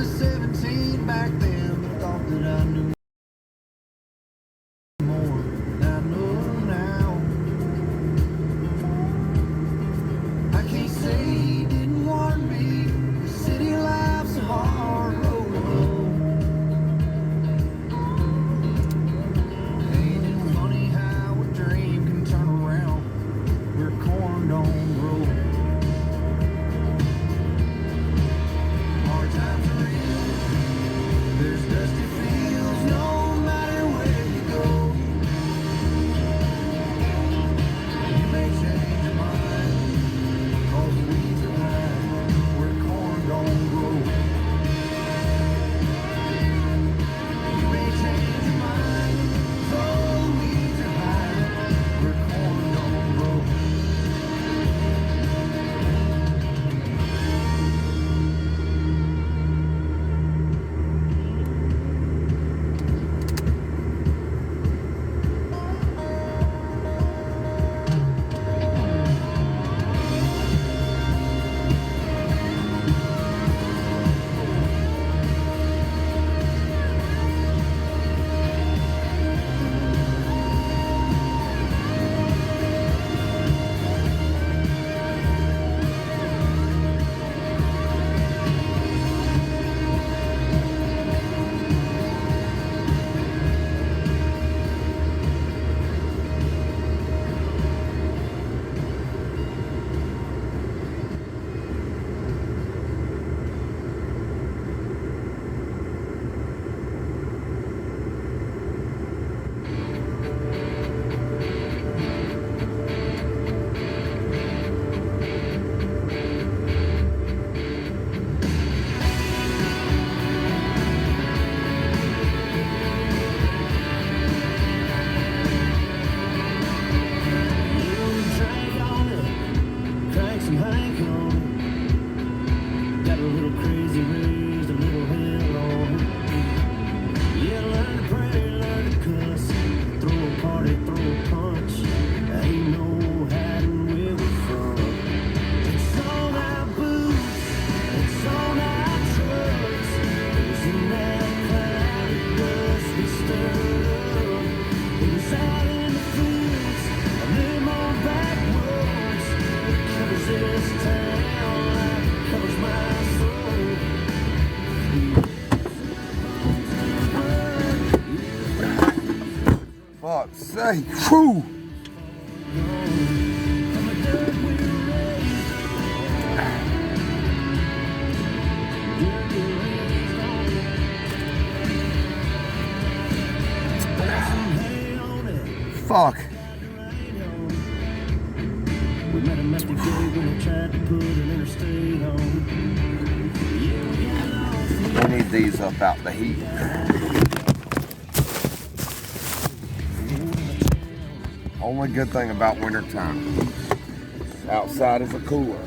was 17 back then, I thought that I knew more than I know now. I can't say he didn't warn me. The city life's a hard road to hoe. Ain't it funny how a dream can turn around where corn don't grow? Hard times are real. There's dusty fields no matter where you go. You may change your mind, 'cause the weeds are high where corn don't grow. You may change your mind, 'cause the weeds are high where corn don't grow. Drink on it, crank some Hank on it. Got a little crazy, raised a little hell on it. Yeah, learn to pray, learn to cuss, throw a party, throw a punch. Ain't no hiding where we're from. It's on our boots, it's on our trucks. It's in that cloud of dust we stirred up. It was out in the fields, a little more backwards. It covers this town like it covers my soul. Fuck's sake. Whew. Fuck. We met him at the gate when we tried to put an interstate on. We need these up out the heat. Only good thing about wintertime, outside is a cooler.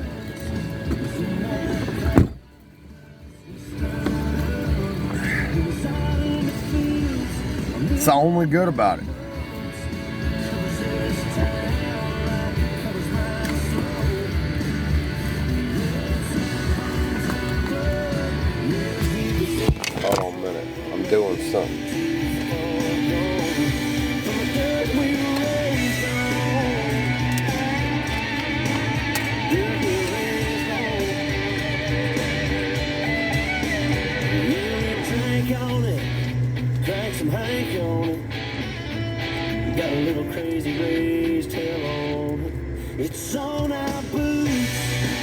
It's the only good about it. Hold on a minute, I'm doing something. Crack some Hank on it. Got a little crazy raised tail on it. It's on our boots,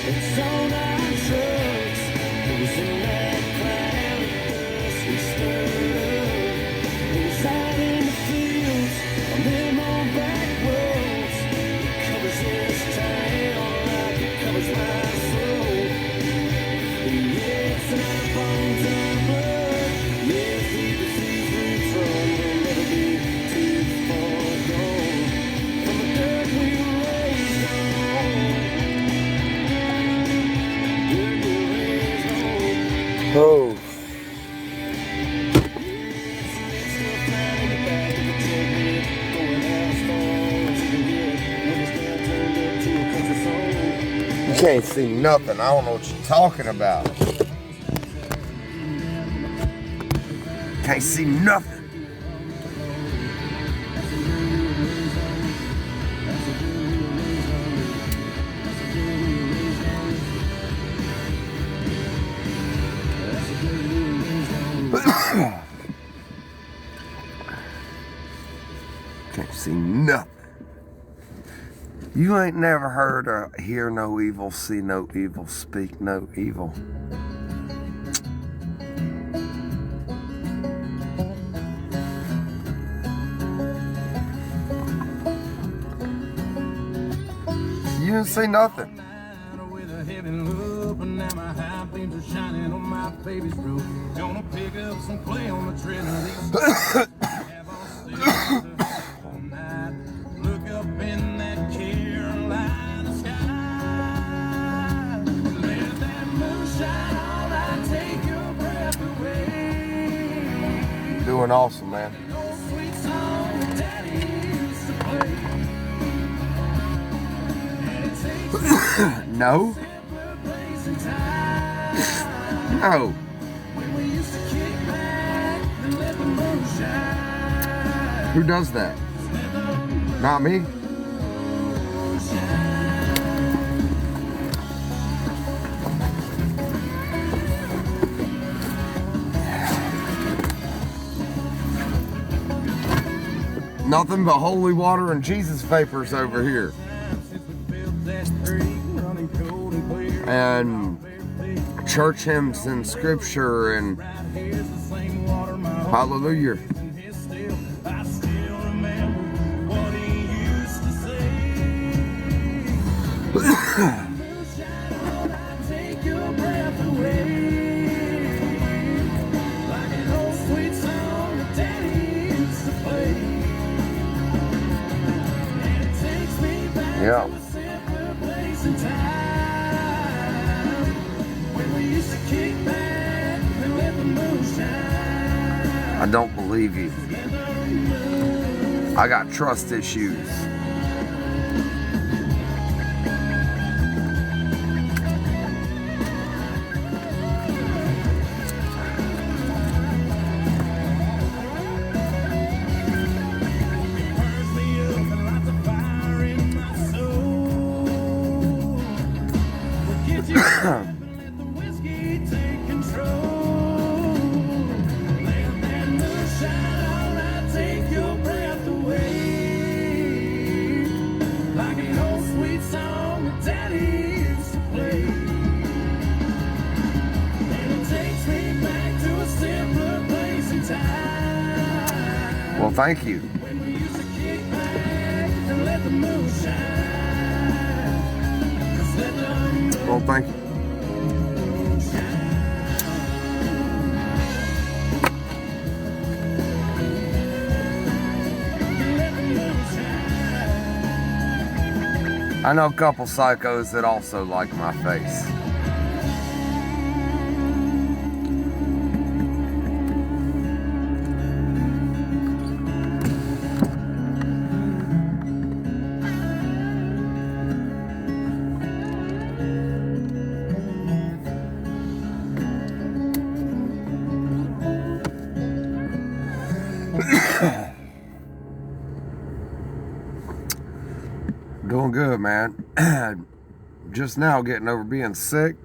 it's on our trucks. It was in that cloud of dust we stirred up. It was out in the fields, on them on back roads. It covers this town like it covers my soul. Yeah, it's in our bones and blood. Yeah, it's deep as these roots run. We'll never be too far gone from the dirt we were raised on. Dirt we were raised on. Oh. Still flying in the back of the truck with going as far as you can get. When it's down turned up to a country song. You can't see nothing. I don't know what you're talking about. Can't see nothing. Can't see nothing. You ain't never heard of hear no evil, see no evil, speak no evil. You didn't see nothing. Doing awesome, man. No. No. Who does that? Not me. Nothing but holy water and Jesus vapors over here. And church hymns and scripture and hallelujah. Yeah. I don't believe you. I got trust issues. Well, thank you. Well, thank you. I know a couple psychos that also like my face. Doing good, man. Just now getting over being sick.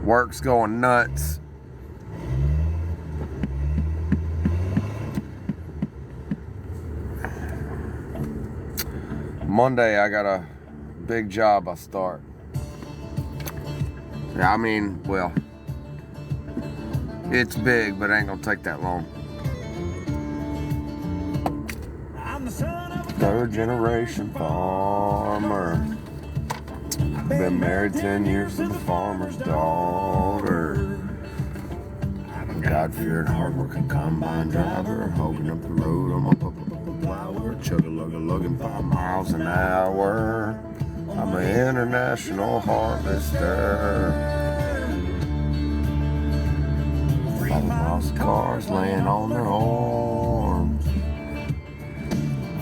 Work's going nuts. Monday I got a big job I start. Yeah, I mean, well, it's big, but it ain't gonna take that long. Third generation farmer. Been married 10 years to the farmer's daughter. God-fearing, hard-working combine driver. Holding up the road on my plower. Chug-a-lug-a-lugging 5 miles an hour. I'm an international harvester. 5 miles of cars laying on their arms.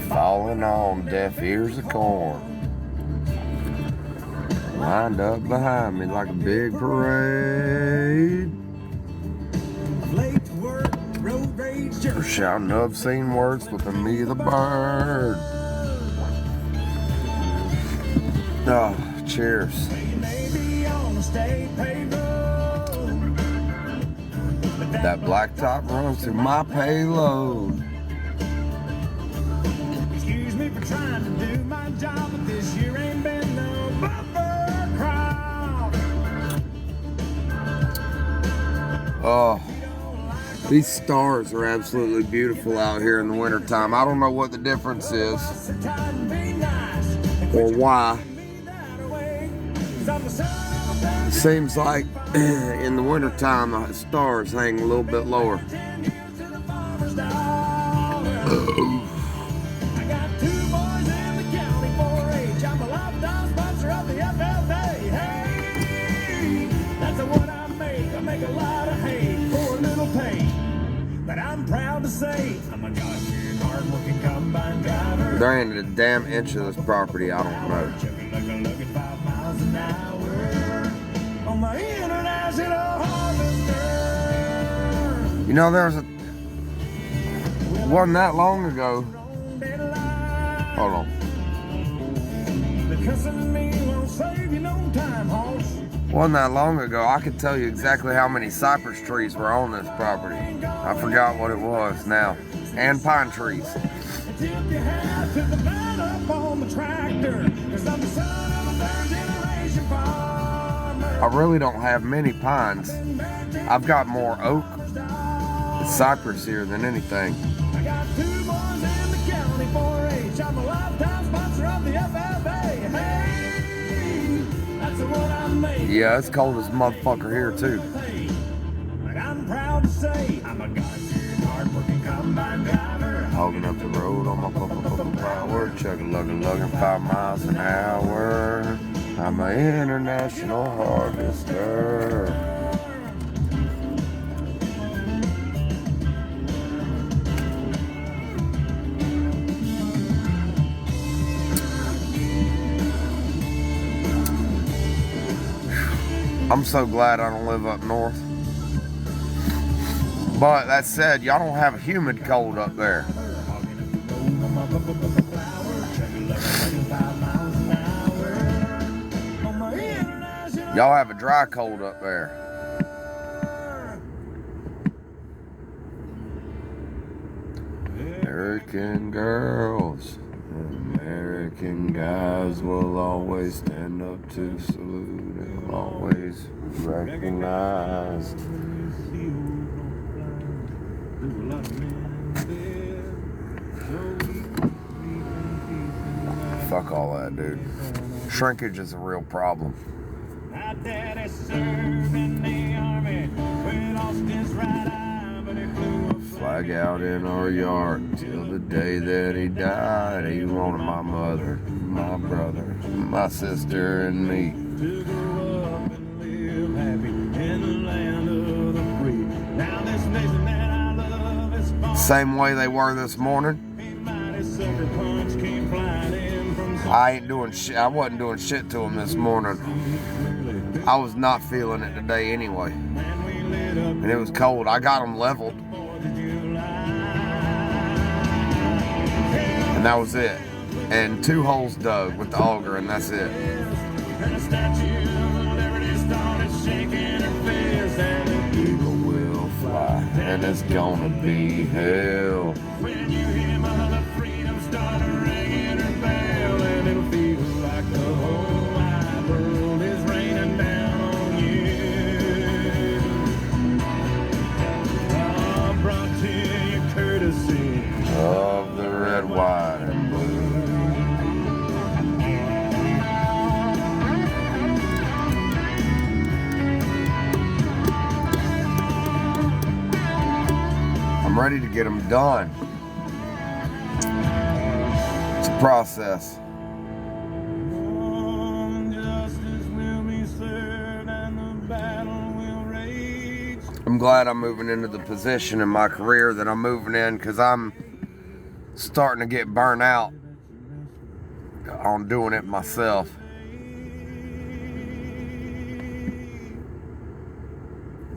Falling on deaf ears of corn. Lined up behind me like a big parade. For shouting obscene words, flipping me the bird. Oh, cheers. That blacktop runs through my payload. Excuse me for trying to do my job, but this year ain't been no bumper crowd. Oh, these stars are absolutely beautiful out here in the wintertime. I don't know what the difference is or why. It seems like in the wintertime the stars hang a little bit lower. But I'm proud to say I'm a God-fearing, hard-working combine driver. There ain't a damn inch of this property I don't know. Looking 5 miles an hour on my international harvester. You know, wasn't that long ago. Hold on. The cussing me won't save you no time, horse. Wasn't that long ago, I could tell you exactly how many cypress trees were on this property. I forgot what it was now. And pine trees. I really don't have many pines. I've got more oak and cypress here than anything. I got 2 boys in the county 4-H. I'm a lifetime sponsor of the FFA. Hey, that's the one I made. Yeah, it's cold as a motherfucker here too. But I'm proud to say I'm a God-fearing, hard-working combine driver. Hogging up the road on my power, chugging, lugging 5 miles an hour. I'm an international harvester. I'm so glad I don't live up north. But that said, y'all don't have a humid cold up there. Y'all have a dry cold up there. American girls, American guys will always stand up to salute and always recognized. Fuck all that, dude. Shrinkage is a real problem. My daddy served in the army, we lost his right eye, but he flew a Flag out in our yard till the day that he died. He wanted my mother, my brother, my sister, and me. to grow up and live happy in the land of the free. Now this nation that I love is far. Same way they were this morning. A mighty sucker punch came flying in from I ain't doing shit. I wasn't doing shit to him this morning. I was not feeling it today anyway. and we lit up And it was cold. I got them leveled. 4th of July. And that was it. And 2 holes dug with the auger, and that's it. And the Statue of Liberty started shaking her fist, and the Eagle will fly, and it's gonna be hell. when you hear Mother Freedom start ringing her bell, and it'll feel like the whole wide world is raining down on you. Brought to you courtesy. Of the red, white, and blue. I'm ready to get them done. It's a process. Justice will be served and the battle will rage. I'm glad I'm moving into the position in my career that I'm moving in, because I'm starting to get burnt out on doing it myself.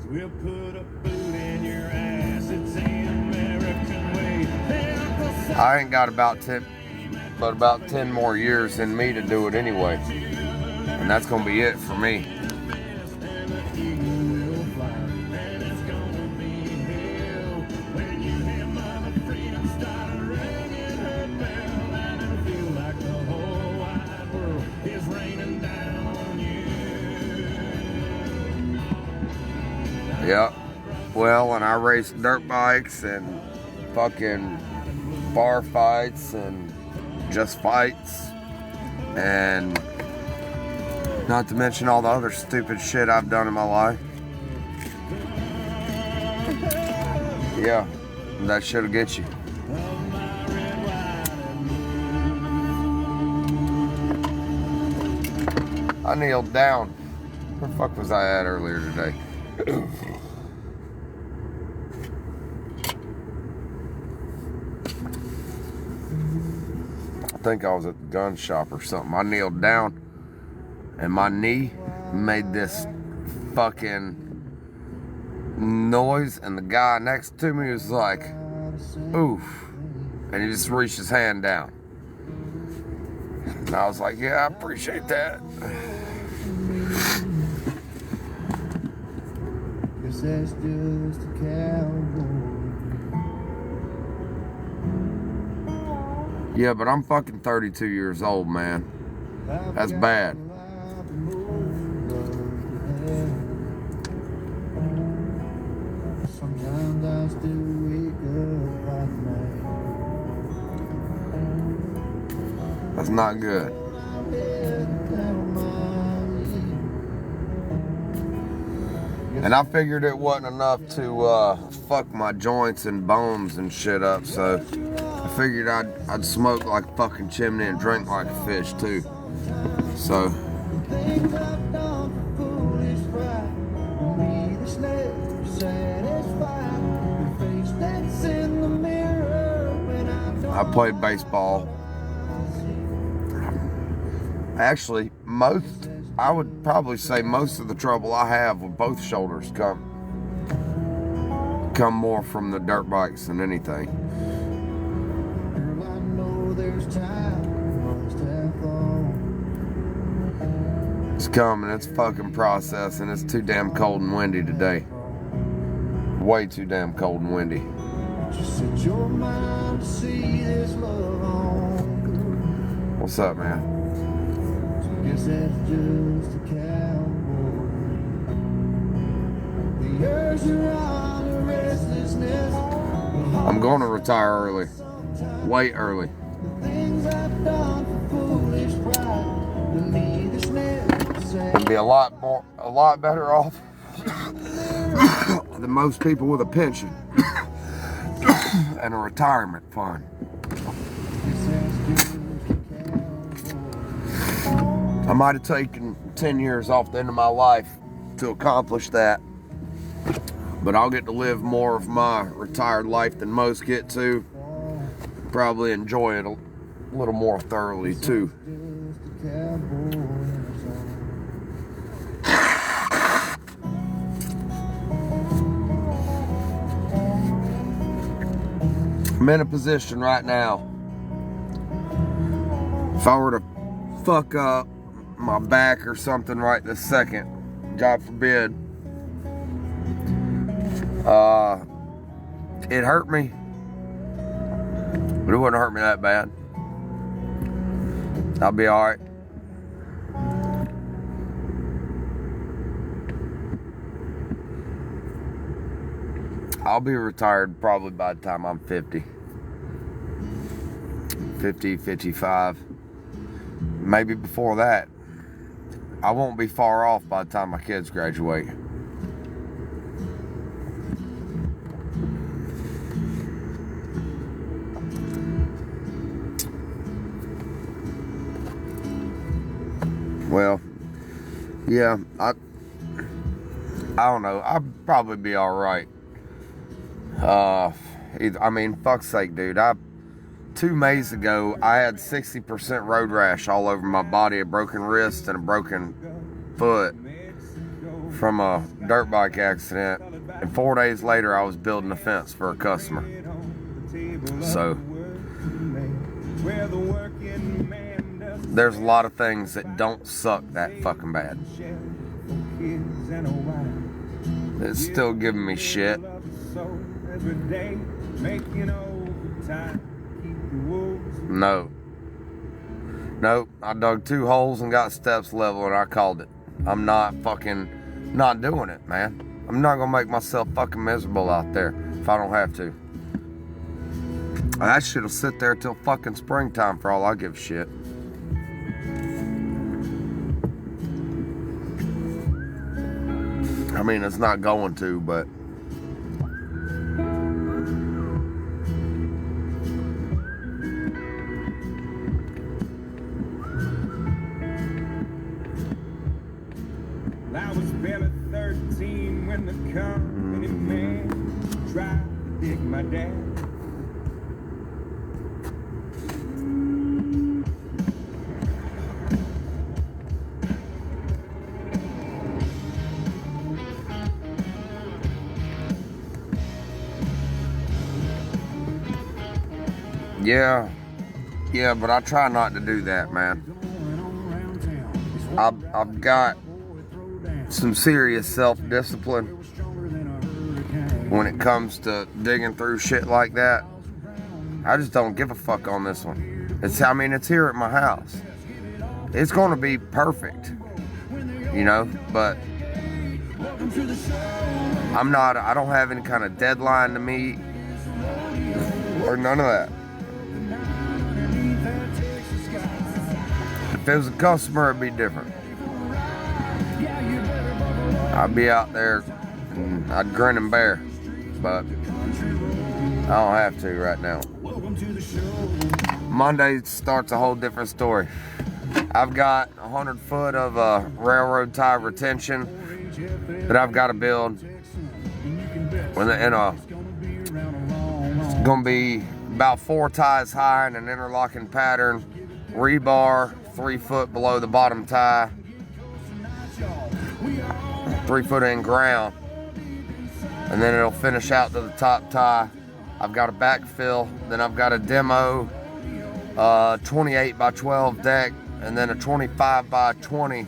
We'll put a boot in your ass, it's in I ain't got about 10 more years in me to do it anyway. And that's gonna be it for me. Yep. Well, and I raced dirt bikes and fucking bar fights and just fights, and not to mention all the other stupid shit I've done in my life. Yeah, that shit'll get you. I kneeled down. Where the fuck was I at earlier today? I think I was at the gun shop or something. I kneeled down and my knee made this fucking noise, and the guy next to me was like, oof, and he just reached his hand down. And I was like, yeah, I appreciate that. Guess that's just a cowboy. Yeah, but I'm fucking 32 years old, man. That's bad. Sometimes I still wake up at night. That's not good. And I figured it wasn't enough to fuck my joints and bones and shit up, so I figured I'd smoke like a fucking chimney and drink like a fish too. So I played baseball. Actually, I would probably say most of the trouble I have with both shoulders come more from the dirt bikes than anything. It's coming, it's fucking processing. It's too damn cold and windy today. Way too damn cold and windy. What's up, man? Guess that's just a cowboy. The years are on a restlessness. I'm going to retire early. Way early. And be a lot better off than most people with a pension and a retirement fund. I might have taken 10 years off the end of my life to accomplish that, but I'll get to live more of my retired life than most get to. Probably enjoy it a little more thoroughly too. I'm in a position right now. If I were to fuck up my back or something right this second, God forbid, it hurt me, but it wouldn't hurt me that bad. I'll be all right. I'll be retired probably by the time I'm 50, 55. Maybe before that. I won't be far off by the time my kids graduate. Well, yeah, I don't know. I'll probably be all right. I mean, fuck's sake, dude. 2 Mays ago, I had 60% road rash all over my body, a broken wrist and a broken foot from a dirt bike accident. And 4 days later, I was building a fence for a customer. So, where the working man does. There's a lot of things that don't suck that fucking bad. It's still giving me shit. No. Nope. I dug 2 holes and got steps level and I called it. I'm not doing it, man. I'm not gonna make myself fucking miserable out there if I don't have to. That shit'll sit there till fucking springtime for all I give a shit. I mean, it's not going to, but I was barely 13 when the company man tried to dig my dad. Yeah, but I try not to do that, man. I've got some serious self-discipline when it comes to digging through shit like that. I just don't give a fuck on this one. It's here at my house. It's gonna be perfect, you know, but I don't have any kind of deadline to meet or none of that. If it was a customer, it'd be different. I'd be out there and I'd grin and bear, but I don't have to right now. Monday starts a whole different story. I've got 100 foot of railroad tie retention that I've got to build. It's gonna be about 4 ties high in an interlocking pattern, rebar 3 foot below the bottom tie, 3 foot in ground, and then it'll finish out to the top tie. I've got a backfill, then I've got a demo 28 by 12 deck, and then a 25 by 20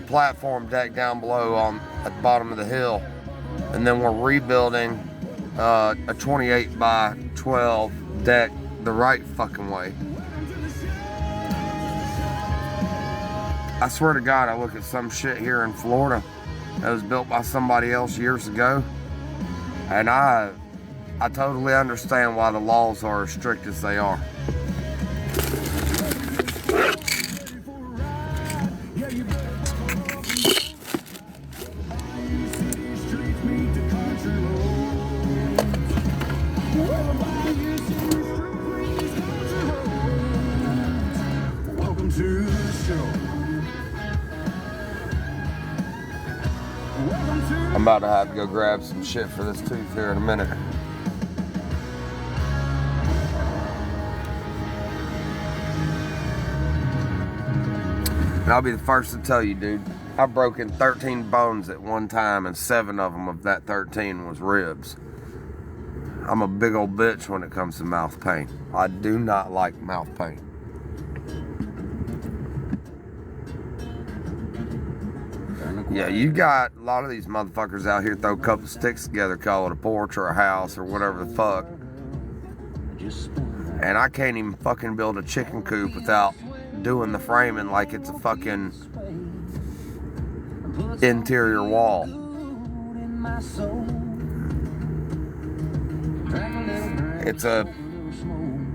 platform deck down below at the bottom of the hill, and then we're rebuilding a 28 by 12 deck the right fucking way. I swear to God, I look at some shit here in Florida that was built by somebody else years ago, and I totally understand why the laws are as strict as they are. Welcome to the show. I'm about to have to go grab some shit for this tooth here in a minute. And I'll be the first to tell you, dude, I've broken 13 bones at one time, and 7 of them of that 13 was ribs. I'm a big old bitch when it comes to mouth pain. I do not like mouth pain. Yeah, you got a lot of these motherfuckers out here throw a couple sticks together, call it a porch or a house or whatever the fuck. And I can't even fucking build a chicken coop without doing the framing like it's a fucking interior wall. It's a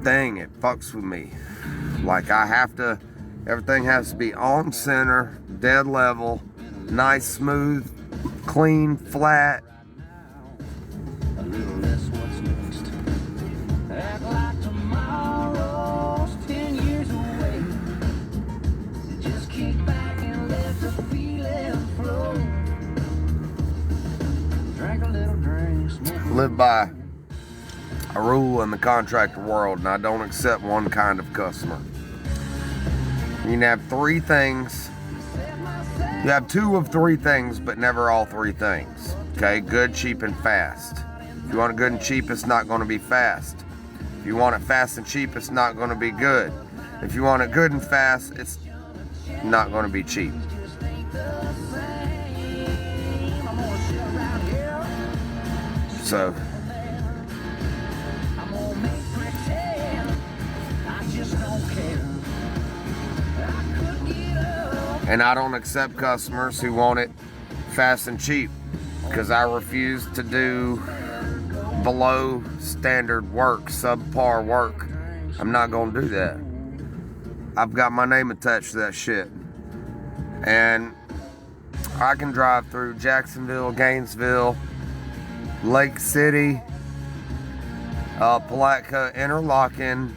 thing, it fucks with me. Like everything has to be on center, dead level, nice, smooth, clean, flat. Live by a rule in the contractor world, and I don't accept one kind of customer. You can have 3 things. You have 2 of 3 things, but never all 3 things. Okay, good, cheap, and fast. If you want a good and cheap, it's not going to be fast. If If you want it fast and cheap, it's not going to be good. If you want it good and fast, it's not going to be cheap. So, and I don't accept customers who want it fast and cheap, because I refuse to do below standard work, subpar work. I'm not gonna do that. I've got my name attached to that shit. And I can drive through Jacksonville, Gainesville, Lake City, Palatka, Interlochen,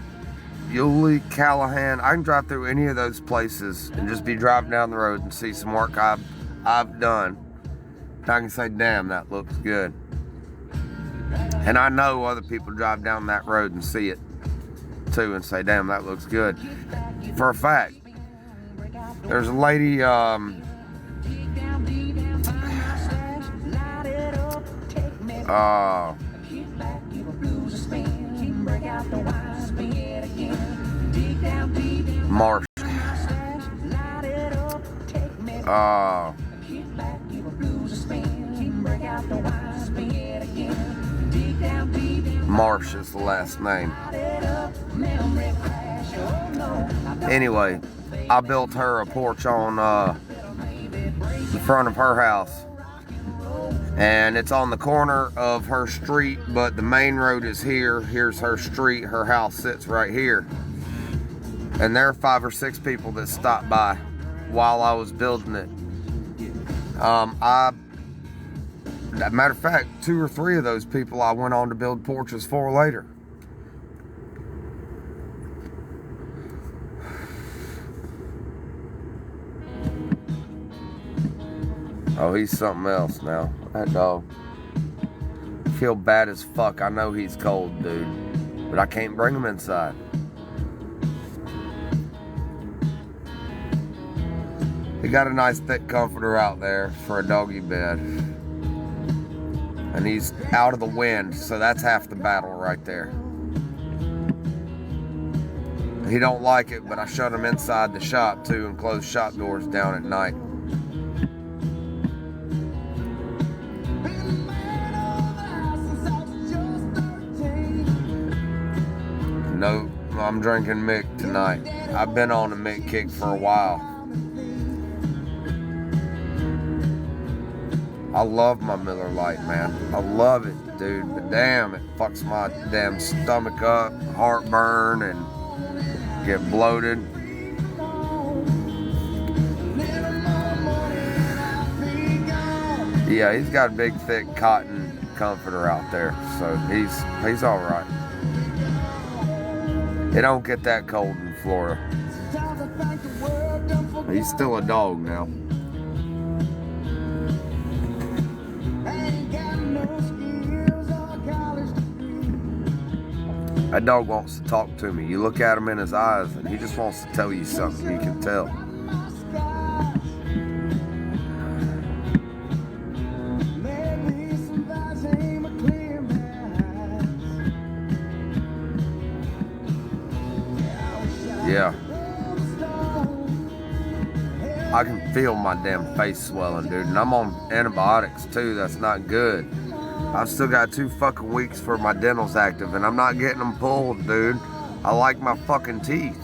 Yulee, Callahan. I can drive through any of those places and just be driving down the road and see some work I've done. And I can say, damn, that looks good. And I know other people drive down that road and see it too and say, damn, that looks good. For a fact. There's a lady, Marsh. Marsh is the last name. Anyway, I built her a porch on the front of her house. And it's on the corner of her street, but the main road is here. Here's her street. Her house sits right here. And there are 5 or 6 people that stopped by while I was building it. Matter of fact, 2 or 3 of those people I went on to build porches for later. Oh, he's something else now. That dog. I feel bad as fuck. I know he's cold, dude. But I can't bring him inside. He got a nice thick comforter out there for a doggy bed. And he's out of the wind, so that's half the battle right there. He don't like it, but I shut him inside the shop too and close shop doors down at night. No, I'm drinking Mick tonight. I've been on a Mick kick for a while. I love my Miller Lite, man. I love it, dude. But damn, it fucks my damn stomach up, heartburn, and get bloated. Yeah, he's got a big, thick cotton comforter out there, so he's all right. It don't get that cold in Florida. He's still a dog now. That dog wants to talk to me. You look at him in his eyes and he just wants to tell you something. You can tell. Yeah. I can feel my damn face swelling, dude. And I'm on antibiotics too. That's not good. I've still got 2 fucking weeks for my dental's active, and I'm not getting them pulled, dude. I like my fucking teeth.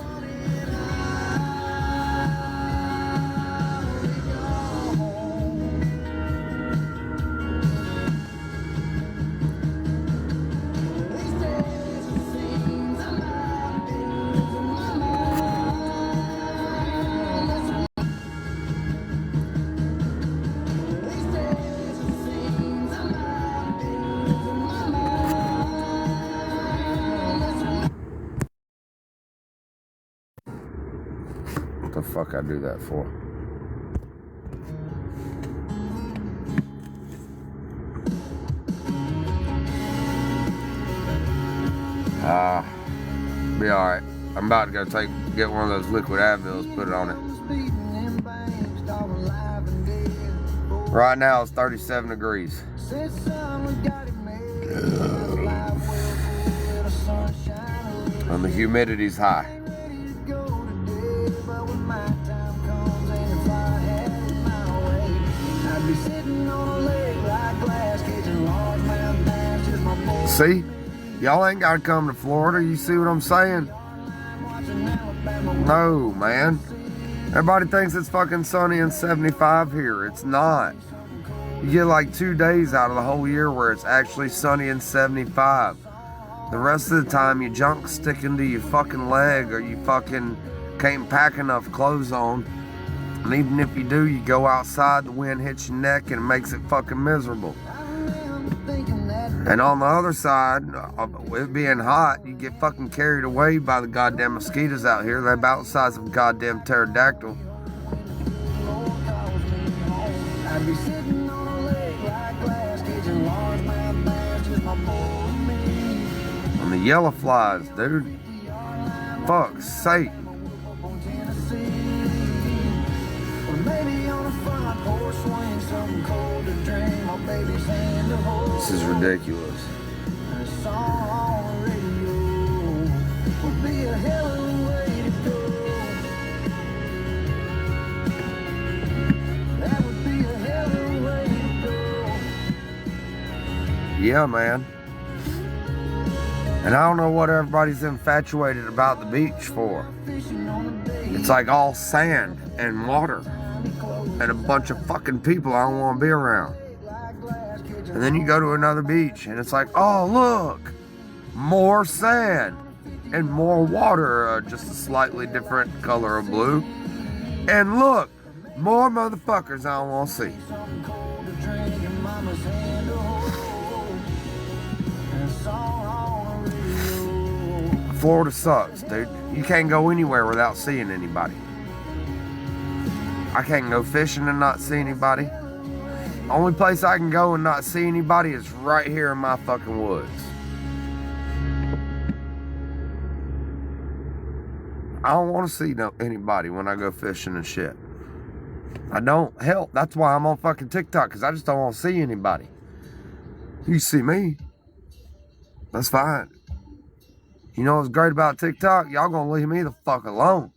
What the fuck I do that for? Be alright. I'm about to go get one of those liquid Advils, put it on it. Right now it's 37 degrees. And the humidity's high. See? Y'all ain't gotta come to Florida. You see what I'm saying? No, man. Everybody thinks it's fucking sunny and 75 here. It's not. You get like 2 days out of the whole year where it's actually sunny and 75. The rest of the time, your junk's sticking to your fucking leg, or you fucking can't pack enough clothes on. And even if you do, you go outside, the wind hits your neck and it makes it fucking miserable. And on the other side, with it being hot, you get fucking carried away by the goddamn mosquitoes out here. They're about the size of a goddamn pterodactyl. And the yellow flies, dude. Fuck's sake. This is ridiculous. Yeah, man. And I don't know what everybody's infatuated about the beach for. It's like all sand and water and a bunch of fucking people I don't want to be around. And then you go to another beach and it's like, oh, look, more sand and more water, just a slightly different color of blue. And look, more motherfuckers I don't want to see. Florida sucks, dude. You can't go anywhere without seeing anybody. I can't go fishing and not see anybody. Only place I can go and not see anybody is right here in my fucking woods. I don't want to see anybody when I go fishing and shit. I don't. Hell, that's why I'm on fucking TikTok, because I just don't want to see anybody. You see me, that's fine. You know what's great about TikTok? Y'all gonna leave me the fuck alone.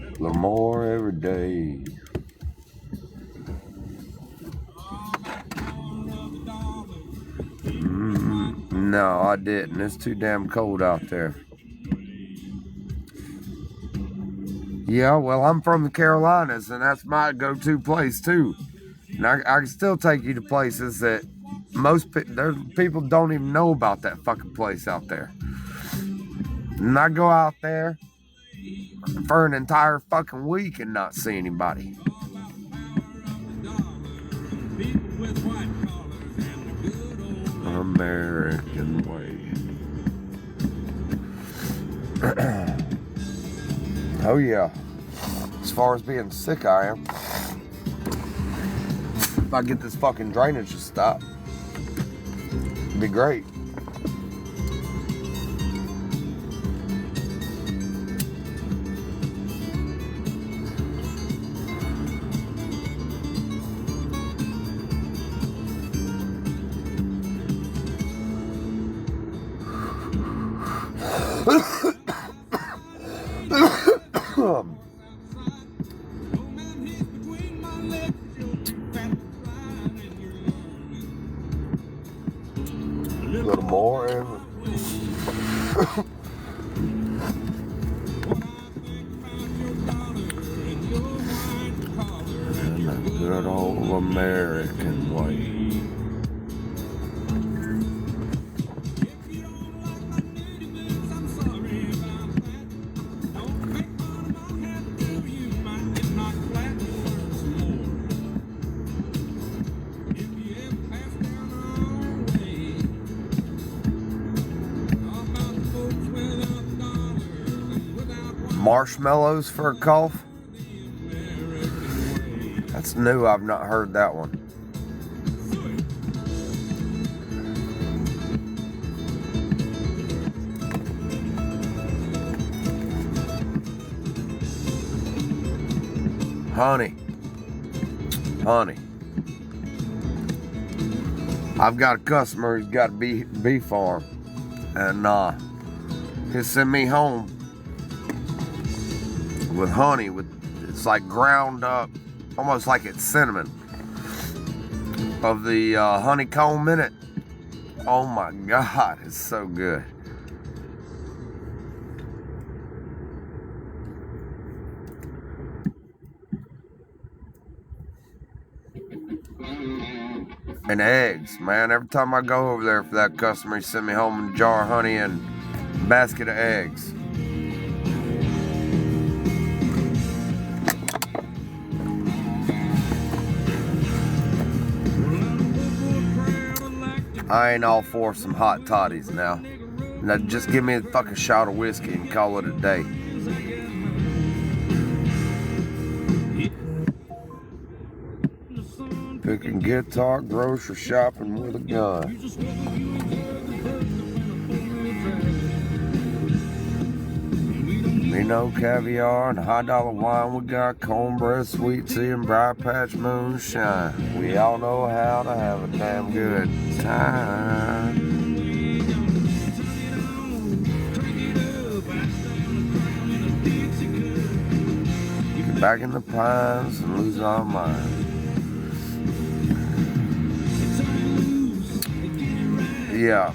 A little more every day. No, I didn't. It's too damn cold out there. Yeah, well, I'm from the Carolinas, and that's my go-to place, too. And I can still take you to places that people don't even know about that fucking place out there. And I go out there for an entire fucking week and not see anybody. American way. Oh yeah. As far as being sick, I am. If I get this fucking drainage to stop, it'd be great. A little more and the good old American way. Marshmallows for a cough? That's new. I've not heard that one. Honey. honey. I've got a customer who's got a beef farm, and he'll send me home with honey. It's like ground up, almost like it's cinnamon, of the honeycomb in it. Oh my God, it's so good. And eggs, man. Every time I go over there for that customer, he send me home a jar of honey and a basket of eggs. I ain't all for some hot toddies now. Now just give me a fucking shot of whiskey and call it a day. Picking guitar, grocery shopping with a gun. Me no caviar and high dollar wine. We got cornbread, sweet tea, and bright patch moonshine. We all know how to have a damn good time. Get back in the pines and lose our minds. Yeah,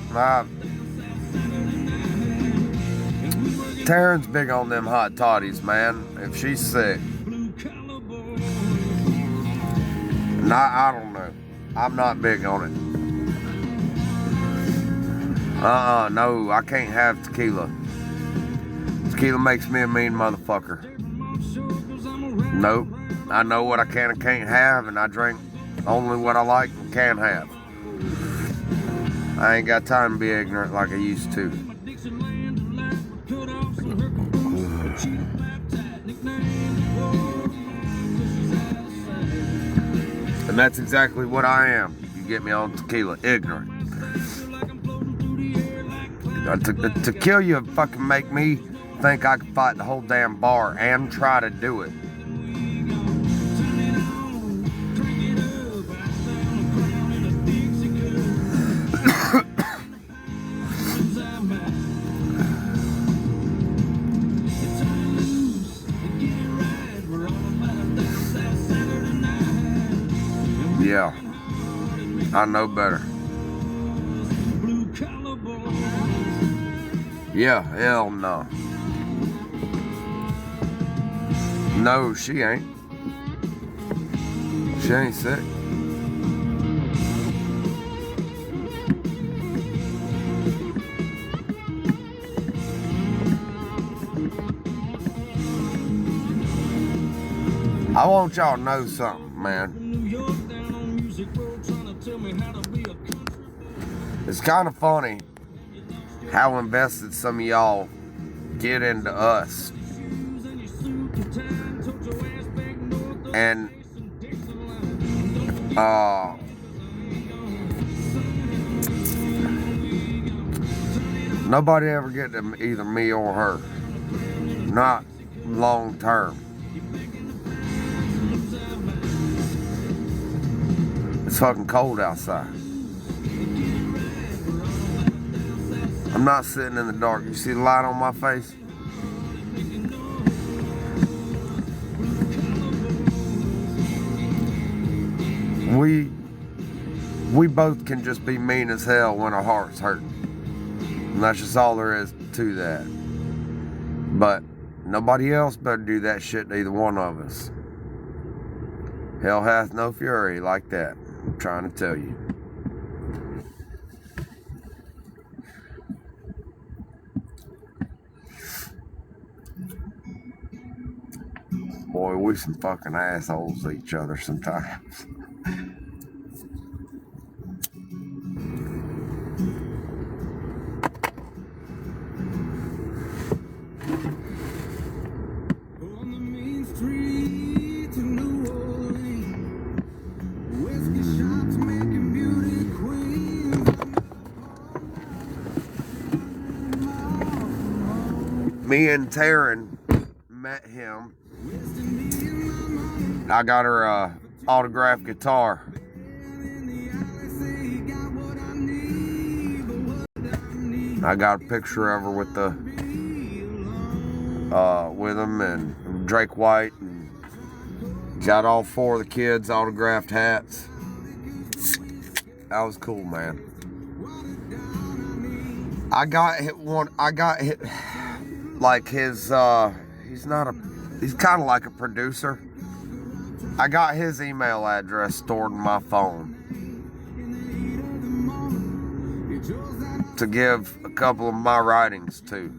Taryn's big on them hot toddies, man. If she's sick. And I don't know. I'm not big on it. No, I can't have tequila. Tequila makes me a mean motherfucker. Nope. I know what I can and can't have, and I drink only what I like and can have. I ain't got time to be ignorant like I used to. And that's exactly what I am. You get me on tequila, ignorant. To kill you fucking make me think I can fight the whole damn bar and try to do it. Yeah, I know better. Yeah, hell no. No, she ain't. She ain't sick. I want y'all to know something, man. It's kind of funny how invested some of y'all get into us. And nobody ever get to either me or her. Not long term. It's fucking cold outside. I'm not sitting in the dark. You see the light on my face? We both can just be mean as hell when our heart's hurting. And that's just all there is to that. But nobody else better do that shit to either one of us. Hell hath no fury like that. I'm trying to tell you. Boy, we some fucking assholes to each other sometimes. Me and Taryn met him. I got her autographed guitar. I got a picture of her with him and Drake White, and got all 4 of the kids autographed hats. That was cool, man. I got hit like his he's kind of like a producer. I got his email address stored in my phone to give a couple of my writings to.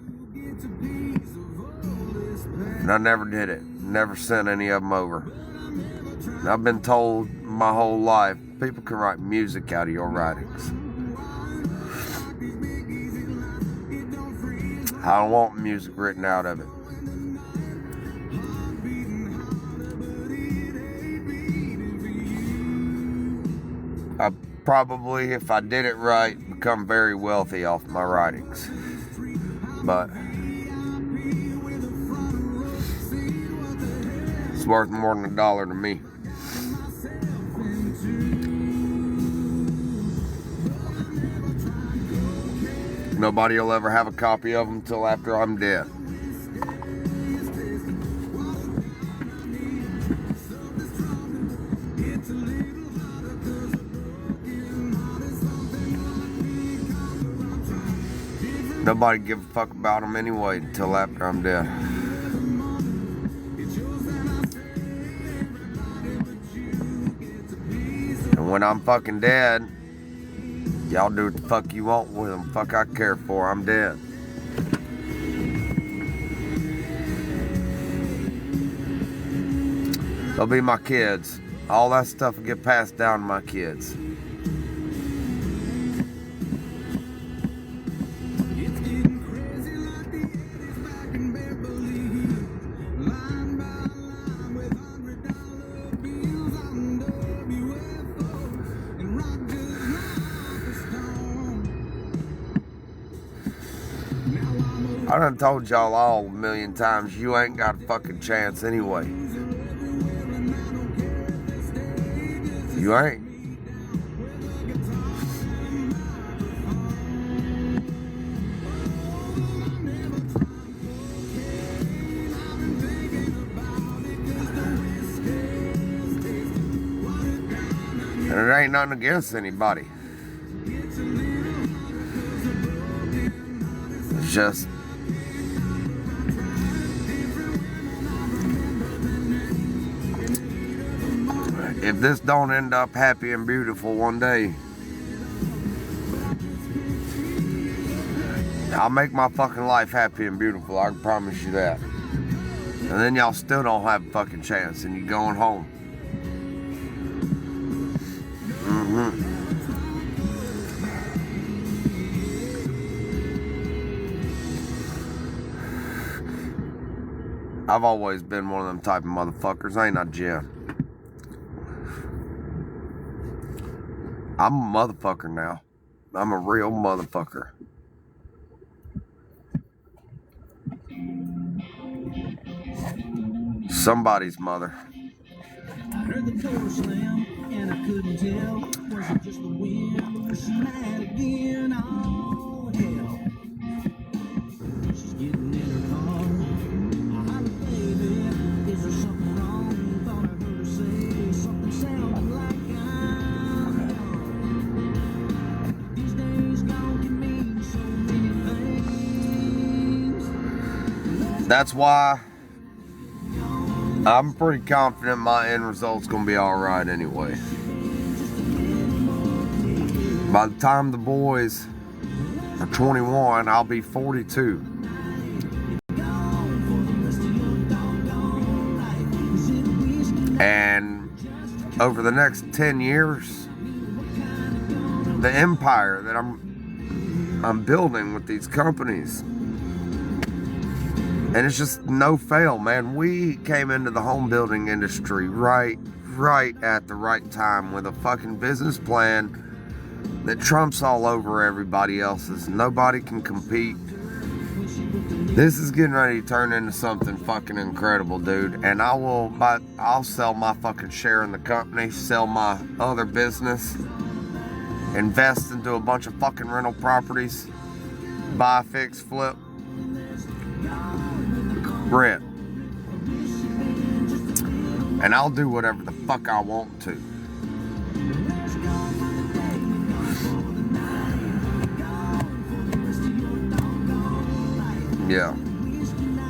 And I never did it. Never sent any of them over. And I've been told my whole life, people can write music out of your writings. I don't want music written out of it. I probably, if I did it right, become very wealthy off my writings. But it's worth more than $1 to me. Nobody will ever have a copy of them until after I'm dead. Nobody give a fuck about them anyway until after I'm dead. And when I'm fucking dead, y'all do what the fuck you want with them. Fuck I care for. I'm dead. They'll be my kids. All that stuff will get passed down to my kids. I done told y'all all a million times, you ain't got a fucking chance anyway. You ain't. And it ain't nothing against anybody. It's just if this don't end up happy and beautiful one day, I'll make my fucking life happy and beautiful. I can promise you that. And then y'all still don't have a fucking chance, and you're going home. I've always been one of them type of motherfuckers. I ain't not Jim. I'm a motherfucker now. I'm a real motherfucker. Somebody's mother. Heard the door slam, and I couldn't tell. Was it just the wind? Was she mad again? Oh, hell. She's getting in her car. I hollered, baby, is there something wrong? Thought I heard her say something sounding like I'm gone. These days gone can mean so many things. That's why I'm pretty confident my end result's gonna be alright anyway. By the time the boys are 21, I'll be 42. And over the next 10 years, the empire that I'm building with these companies, and it's just no fail, man. We came into the home building industry right at the right time with a fucking business plan that trumps all over everybody else's. Nobody can compete. This is getting ready to turn into something fucking incredible, dude. And I'll sell my fucking share in the company, sell my other business, invest into a bunch of fucking rental properties, buy, fix, flip, rent. And I'll do whatever the fuck I want to. Yeah.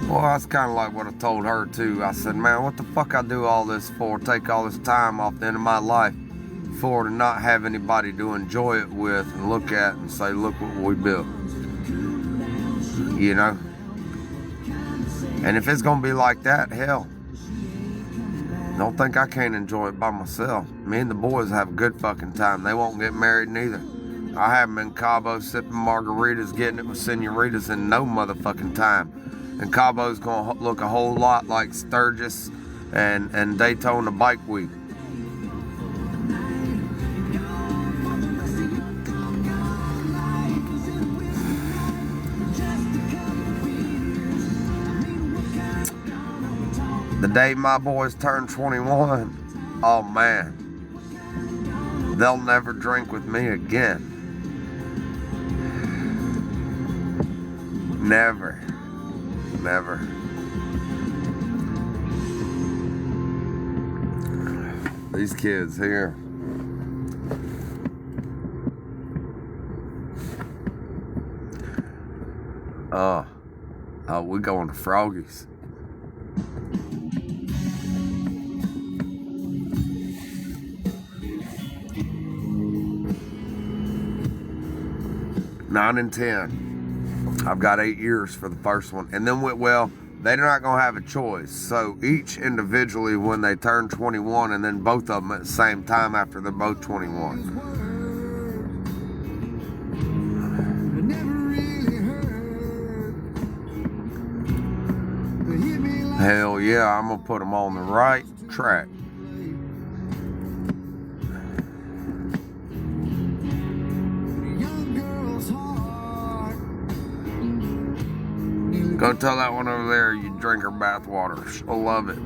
Well, that's kind of like what I told her too. I said, man, what the fuck I do all this for? Take all this time off the end of my life for to not have anybody to enjoy it with and look at and say, look what we built. You know? And if it's gonna be like that, hell, don't think I can't enjoy it by myself. Me and the boys have a good fucking time. They won't get married neither. I have them in Cabo sipping margaritas, getting it with senoritas in no motherfucking time. And Cabo's gonna look a whole lot like Sturgis and Daytona Bike Week. The day my boys turn 21, oh man, they'll never drink with me again. Never. These kids here. Oh, we going to Froggies. Nine and 10. I've got 8 years for the first one. And then, well, they're not going to have a choice. So each individually when they turn 21, and then both of them at the same time after they're both 21. Hell yeah, I'm going to put them on the right track. Go tell that one over there you drink her bath water. She'll love it.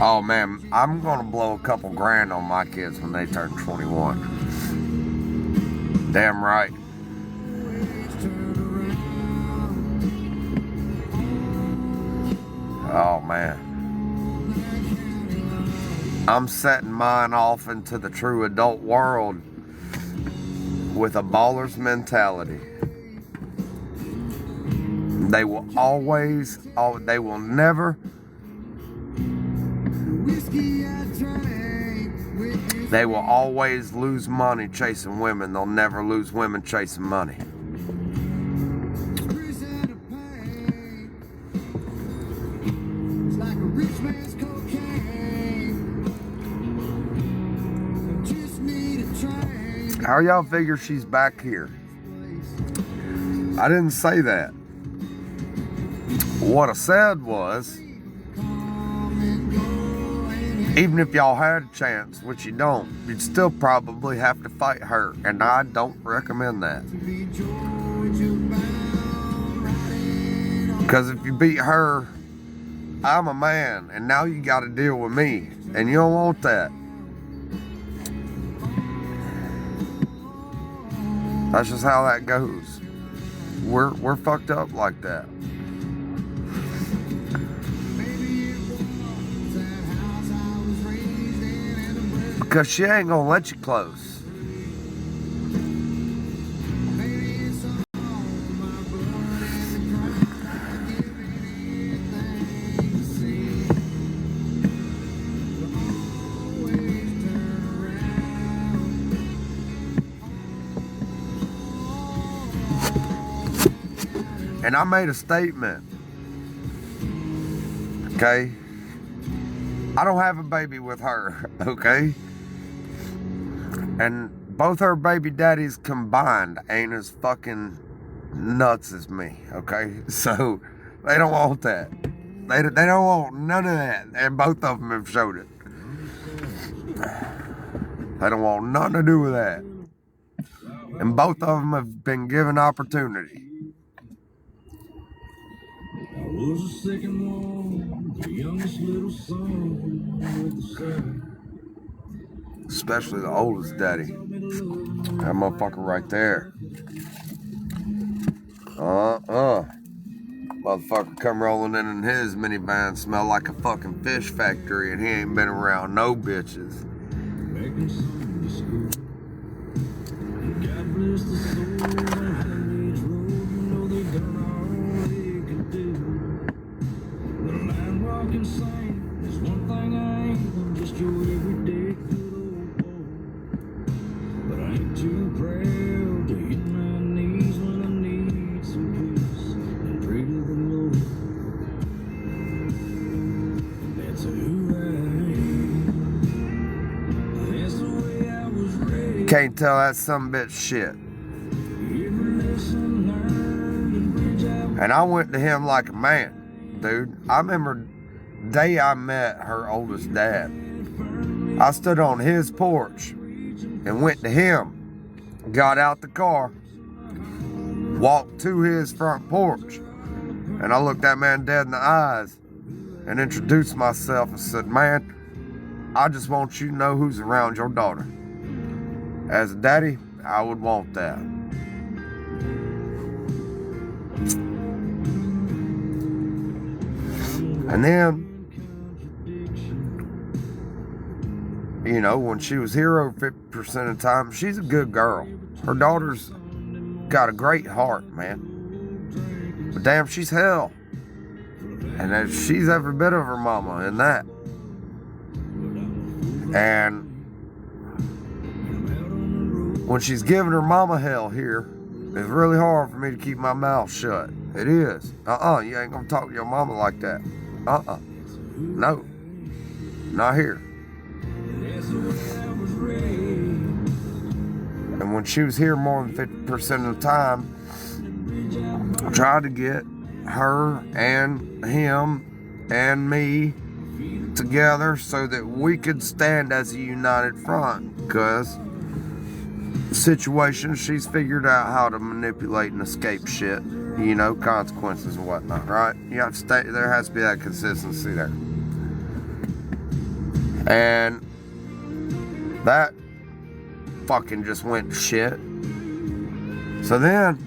Oh man, I'm gonna blow a couple grand on my kids when they turn 21. Damn right. Oh man. I'm setting mine off into the true adult world with a baller's mentality. They will never They will always lose money chasing women. They'll never lose women chasing money. How y'all figure she's back here? I didn't say that. What I said was, even if y'all had a chance, which you don't, you'd still probably have to fight her, and I don't recommend that. Because if you beat her, I'm a man, and now you got to deal with me, and you don't want that. That's just how that goes. We're fucked up like that. Because she ain't gonna let you close. And I made a statement. Okay? I don't have a baby with her, okay? And both her baby daddies combined ain't as fucking nuts as me, okay? So they don't want that. They don't want none of that, and both of them have showed it. They don't want nothing to do with that. And both of them have been given opportunity. I was the second one, the youngest little son with the sun. Especially the oldest daddy. That motherfucker right there. Motherfucker come rolling in his minivan, smell like a fucking fish factory, and he ain't been around no bitches. God bless the soul on Highlands Road. You know they done all they could do. But a man rock and sing is one thing I ain't. I'm just your everyday good old boy. But I ain't too proud to hit my knees when I need some peace and pray to the Lord. And that's who I am. That's the way I was raised. Can't tell that sumbitch shit. And I went to him like a man, dude. I remember the day I met her oldest dad. I stood on his porch and went to him, got out the car, walked to his front porch, and I looked that man dead in the eyes and introduced myself and said, man, I just want you to know who's around your daughter. As a daddy, I would want that. And then, you know, when she was here over 50% of the time, she's a good girl. Her daughter's got a great heart, man. But damn, she's hell. And she's every bit of her mama in that. And when she's giving her mama hell here, it's really hard for me to keep my mouth shut. It is. You ain't gonna talk to your mama like that. No. Not here. And when she was here more than 50% of the time, I tried to get her and him and me together so that we could stand as a united front. Because situation, she's figured out how to manipulate and escape shit, you know, consequences and whatnot, right? You have to stay, there has to be that consistency there. And that fucking just went to shit. So then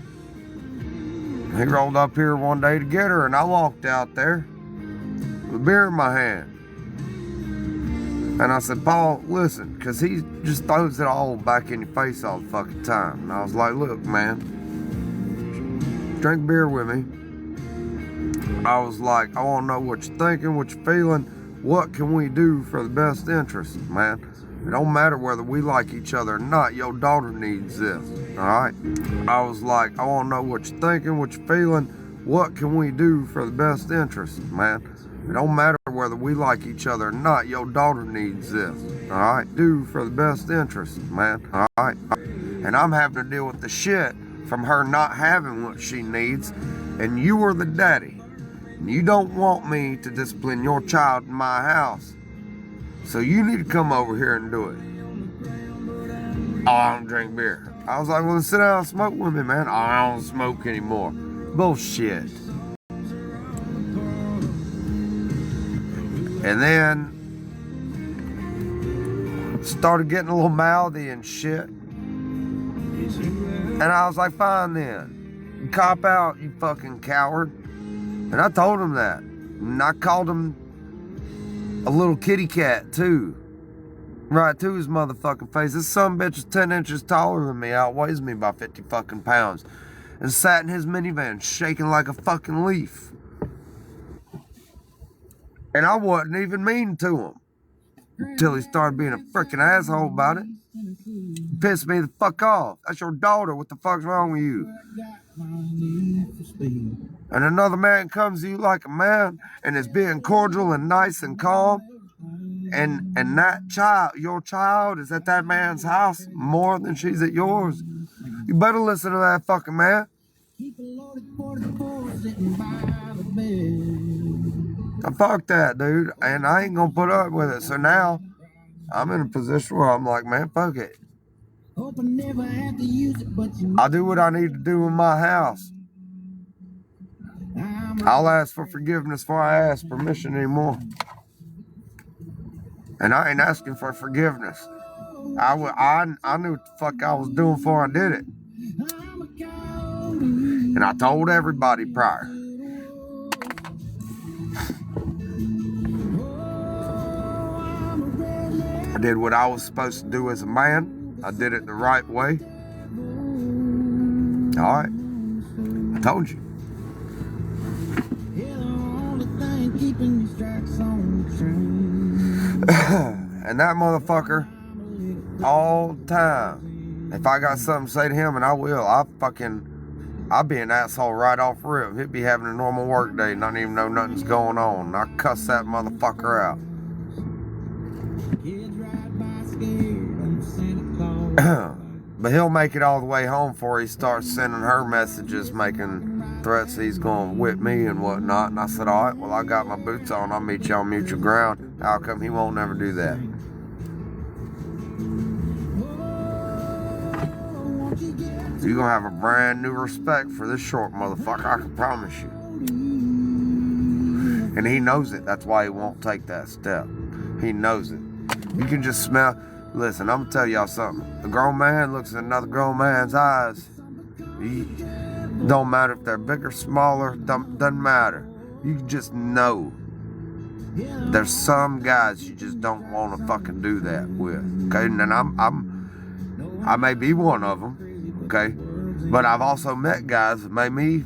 he rolled up here one day to get her, and I walked out there with a beer in my hand. And I said, Paul, listen, because he just throws it all back in your face all the fucking time. And I was like, look, man, drink beer with me. I was like, I want to know what you're thinking, what you're feeling. What can we do for the best interest, man? It don't matter whether we like each other or not. Your daughter needs this, all right? I was like, I want to know what you're thinking, what you're feeling. What can we do for the best interest, man? It don't matter whether we like each other or not. Your daughter needs this, all right? Do for the best interest, man, all right? And I'm having to deal with the shit from her not having what she needs, and you are the daddy. And you don't want me to discipline your child in my house. So you need to come over here and do it. Oh, I don't drink beer. I was like, well, then sit down and smoke with me, man. Oh, I don't smoke anymore. Bullshit. And then started getting a little mouthy and shit. And I was like, fine then. Cop out, you fucking coward. And I told him that. And I called him a little kitty cat too. Right to his motherfucking face. This sumbitch is 10 inches taller than me, outweighs me by 50 fucking pounds. And sat in his minivan shaking like a fucking leaf. And I wasn't even mean to him. Until he started being a freaking asshole about it. Pissed me the fuck off. That's your daughter. What the fuck's wrong with you? And another man comes to you like a man and is being cordial and nice and calm. and that child, your child, is at that man's house more than she's at yours, you better listen to that fucking man. Fuck that, dude. And I ain't gonna put up with it. So now I'm in a position where I'm like, man, fuck it. I do what I need to do in my house. I'll ask for forgiveness before I ask permission anymore. And I ain't asking for forgiveness. I knew what the fuck I was doing before I did it. And I told everybody prior. I did what I was supposed to do as a man. I did it the right way. All right. I told you. And that motherfucker, all the time, if I got something to say to him, and I will, I'll be an asshole right off rip. He'd be having a normal work day, not even know nothing's going on. And I cuss that motherfucker out. But he'll make it all the way home before he starts sending her messages, making threats he's going to whip me and whatnot. And I said, all right, well, I got my boots on. I'll meet you on mutual ground. How come he won't never do that? You're going to have a brand new respect for this short motherfucker, I can promise you. And he knows it. That's why he won't take that step. He knows it. You can just smell. Listen, I'm going to tell y'all something. A grown man looks at another grown man's eyes. Don't matter if they're big or smaller. Doesn't matter. You just know. There's some guys you just don't want to fucking do that with. Okay, and I may be one of them. Okay, but I've also met guys that made me.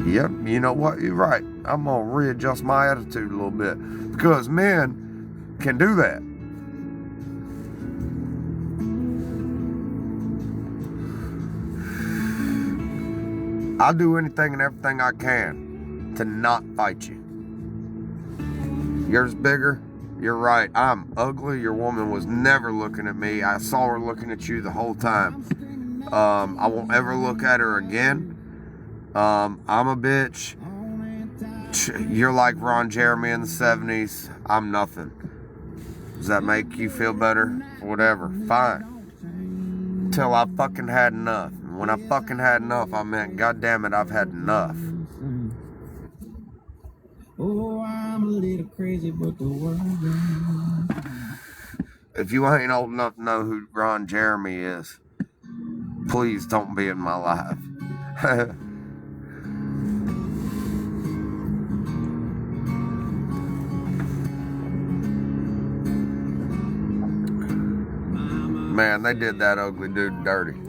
Yep, you know what? You're right. I'm gonna readjust my attitude a little bit because men can do that. I'll do anything and everything I can to not fight you. Yours bigger, you're right. I'm ugly. Your woman was never looking at me. I saw her looking at you the whole time. I won't ever look at her again. I'm a bitch. You're like Ron Jeremy in the 70s. I'm nothing. Does that make you feel better? Whatever. Fine. Till I fucking had enough. When I fucking had enough, I meant, God damn it, I've had enough. Oh, I'm a little crazy, but the world. If you ain't old enough to know who Ron Jeremy is, please don't be in my life. Man, they did that ugly dude dirty.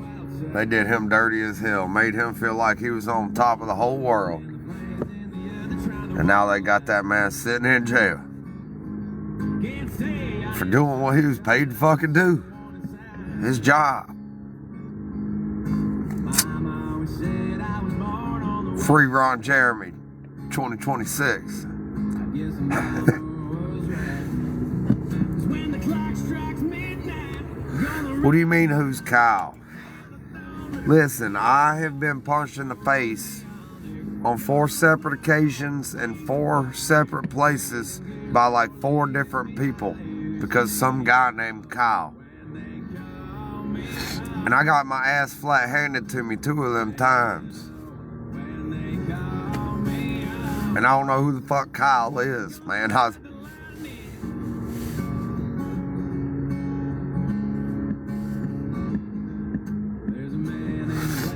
They did him dirty as hell. Made him feel like he was on top of the whole world. And now they got that man sitting in jail for doing what he was paid to fucking do. His job. Free Ron Jeremy, 2026. What do you mean, who's Kyle? Listen, I have been punched in the face on 4 separate occasions in 4 separate places by like 4 different people because some guy named Kyle. And I got my ass flat handed to me 2 of them times. And I don't know who the fuck Kyle is, man.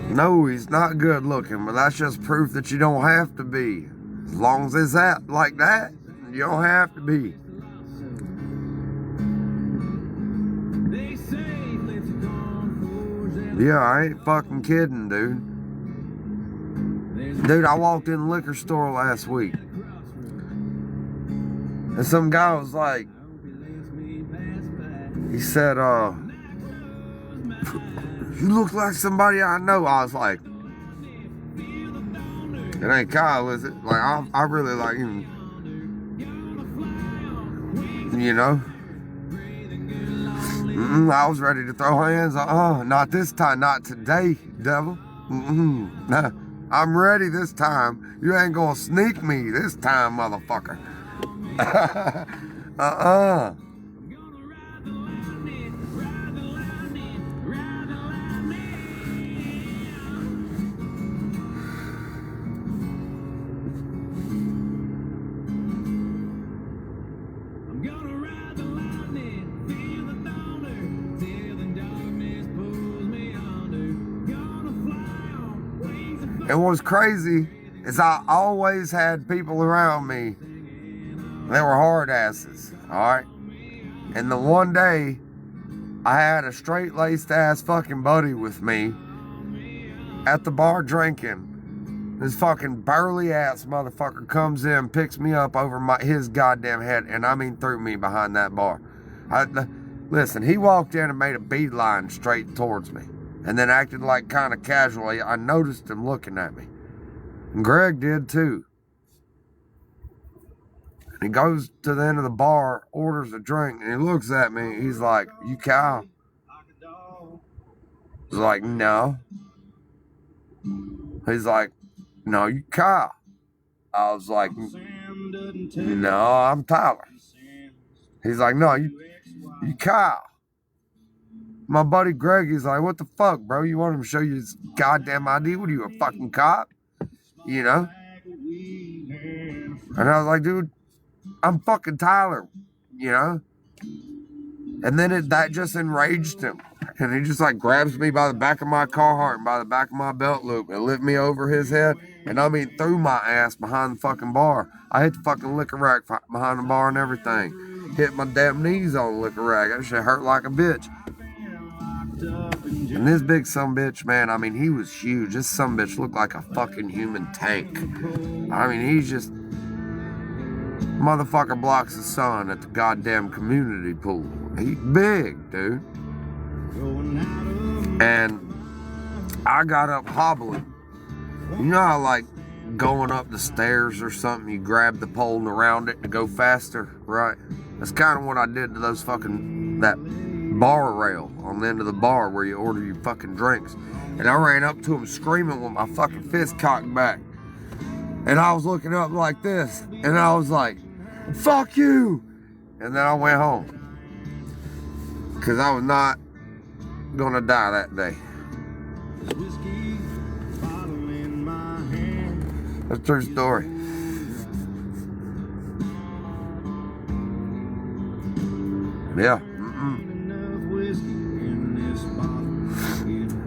No, he's not good looking, but that's just proof that you don't have to be. As long as it's like that, you don't have to be. Yeah, I ain't fucking kidding, dude. Dude, I walked in the liquor store last week. And some guy was like, he said, you look like somebody I know. I was like, it ain't Kyle, is it? Like, I really like him. You know? I was ready to throw hands. Not this time. Not today, devil. Nah, I'm ready this time. You ain't gonna sneak me this time, motherfucker. And what's crazy is I always had people around me that were hard asses, alright? And the one day, I had a straight-laced ass fucking buddy with me at the bar drinking. This fucking burly ass motherfucker comes in, picks me up over his goddamn head, and I mean threw me behind that bar. Listen, he walked in and made a beeline straight towards me. And then acted like kind of casually. I noticed him looking at me. And Greg did too. And he goes to the end of the bar, orders a drink, and he looks at me. He's like, "You Kyle?" I was like, "No." He's like, "No, you Kyle." I was like, "No, I'm Tyler." He's like, "No, you Kyle." My buddy Greg, he's like, "What the fuck, bro? You want him to show you his goddamn ID? What are you, a fucking cop?" You know? And I was like, "Dude, I'm fucking Tyler," you know? And then that just enraged him. And he just like grabs me by the back of my Carhartt and by the back of my belt loop and lifted me over his head. And I mean, threw my ass behind the fucking bar. I hit the fucking liquor rack behind the bar and everything. Hit my damn knees on the liquor rack. That shit hurt like a bitch. And this big sumbitch, man, I mean, he was huge. This sumbitch looked like a fucking human tank. I mean, he's just... Motherfucker blocks the sun at the goddamn community pool. He's big, dude. And I got up hobbling. You know how, like, going up the stairs or something, you grab the pole and around it to go faster, right? That's kind of what I did to those fucking... that bar rail on the end of the bar where you order your fucking drinks. And I ran up to him screaming with my fucking fist cocked back. And I was looking up like this. And I was like, "Fuck you!" And then I went home. Because I was not gonna die that day. That's a true story. Yeah.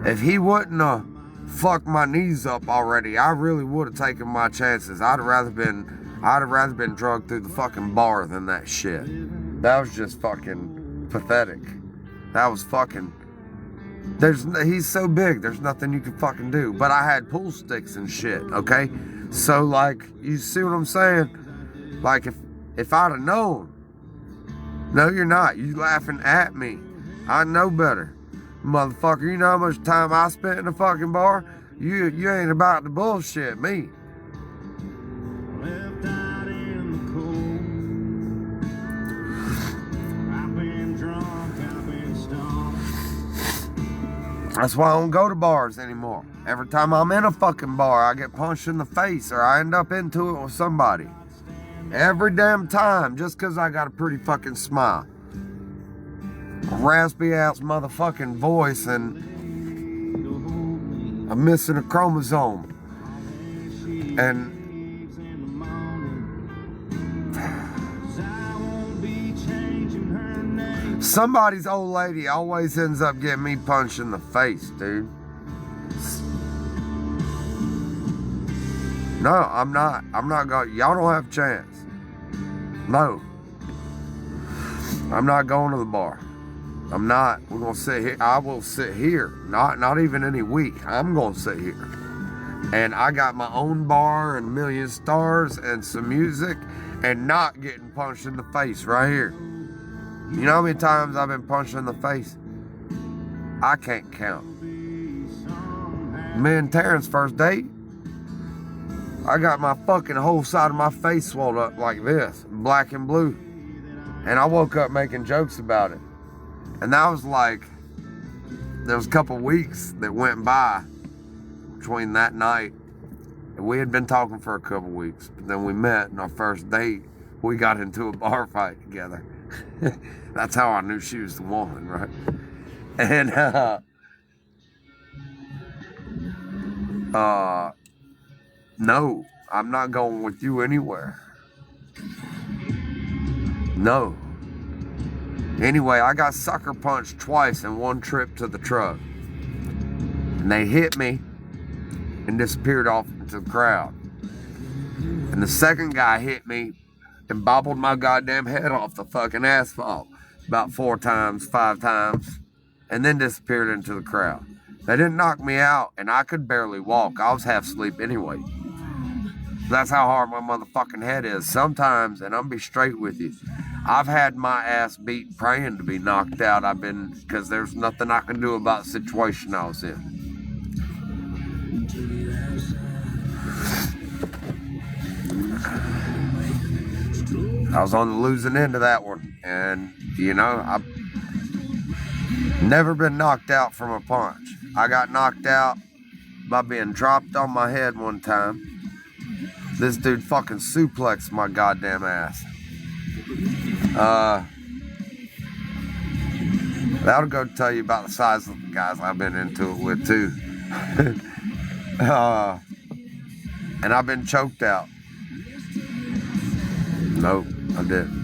If he wouldn't have fucked my knees up already, I really would have taken my chances. I'd have rather been drugged through the fucking bar than that shit. That was just fucking pathetic. That was fucking... He's so big, there's nothing you can fucking do. But I had pool sticks and shit, okay? So, like, you see what I'm saying? Like, if I'd have known... No, you're not. You laughing at me. I know better. Motherfucker, you know how much time I spent in the fucking bar? You ain't about to bullshit me. That's why I don't go to bars anymore. Every time I'm in a fucking bar, I get punched in the face or I end up into it with somebody. Every damn time, just because I got a pretty fucking smile. A raspy ass motherfucking voice and I'm missing a chromosome. And somebody's old lady always ends up getting me punched in the face, dude. No, I'm not going. Y'all don't have a chance. No. I'm not going to the bar. I'm not. We're going to sit here. I will sit here. Not even any week. I'm going to sit here. And I got my own bar and a million stars and some music and not getting punched in the face right here. You know how many times I've been punched in the face? I can't count. Me and Terrence's first date, I got my fucking whole side of my face swelled up like this, black and blue. And I woke up making jokes about it. And that was like, there was a couple weeks that went by between that night. And we had been talking for a couple weeks. But then we met, and our first date, we got into a bar fight together. That's how I knew she was the one, right? And, no, I'm not going with you anywhere. No. Anyway, I got sucker punched twice in one trip to the truck. And they hit me and disappeared off into the crowd. And the second guy hit me and bobbled my goddamn head off the fucking asphalt about 4 times, 5 times, and then disappeared into the crowd. They didn't knock me out, and I could barely walk. I was half asleep anyway. That's how hard my motherfucking head is. Sometimes, and I'm gonna be straight with you, I've had my ass beat praying to be knocked out. Because there's nothing I can do about the situation I was in. I was on the losing end of that one. And, I've never been knocked out from a punch. I got knocked out by being dropped on my head one time. This dude fucking suplexed my goddamn ass. That'll go tell you about the size of the guys I've been into it with too. And I've been choked out. Nope, I didn't.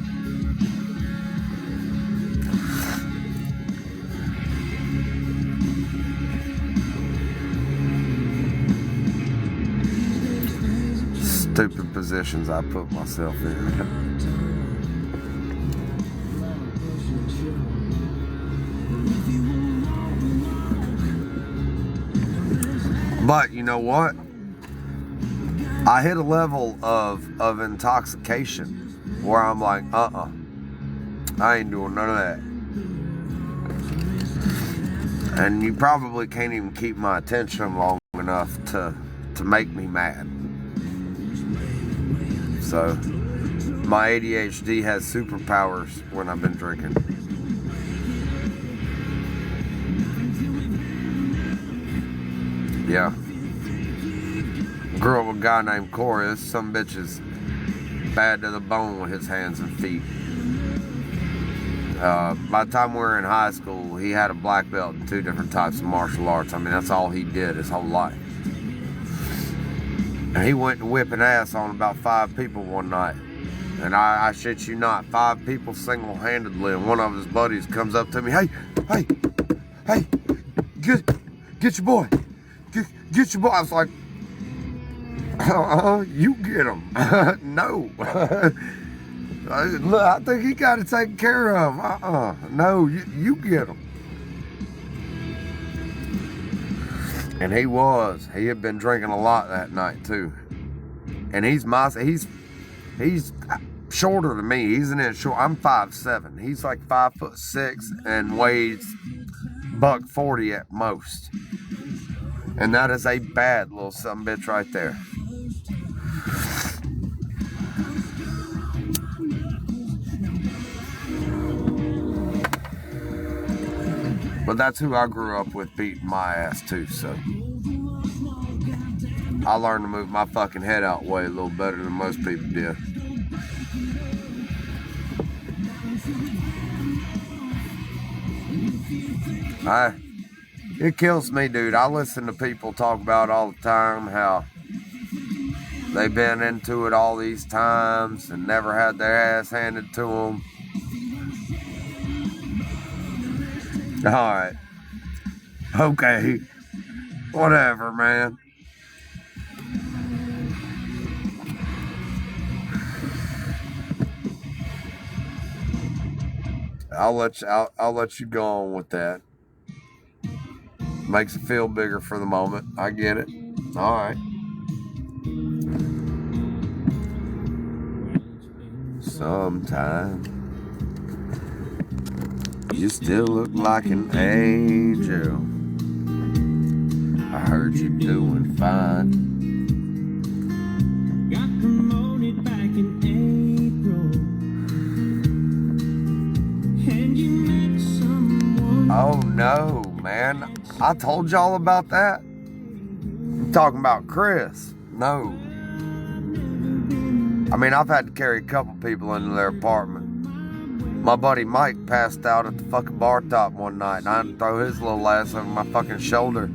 Stupid positions I put myself in. But you know what? I hit a level of intoxication where I'm like, I ain't doing none of that. And you probably can't even keep my attention long enough to make me mad. So my ADHD has superpowers when I've been drinking. Yeah. Grew up with a guy named Corey. This some bitch is bad to the bone with his hands and feet. By the time we were in high school, he had a black belt in 2 different types of martial arts. I mean, that's all he did his whole life. And he went to whipping ass on about 5 people one night. And I shit you not, 5 people single-handedly. And one of his buddies comes up to me, hey, get your boy. Get your boy. I was like, you get him. No. I think he got it taken care of. No, you get him. And he had been drinking a lot that night too. And he's shorter than me. He's an inch short. I'm 5'7". He's like 5'6" and weighs $140 at most. And that is a bad little sumbitch right there. But that's who I grew up with beating my ass too, so I learned to move my fucking head out way a little better than most people did. It kills me, dude. I listen to people talk about all the time how they've been into it all these times and never had their ass handed to them. Alright. Okay. Whatever, man. I'll let you go on with that. Makes it feel bigger for the moment. I get it. Alright. Sometime you still look like an angel. I heard you doing fine. Got promoted back in April. No, man. I told y'all about that. I'm talking about Chris. No. I mean, I've had to carry a couple people into their apartment. My buddy Mike passed out at the fucking bar top one night, and I had to throw his little ass over my fucking shoulder.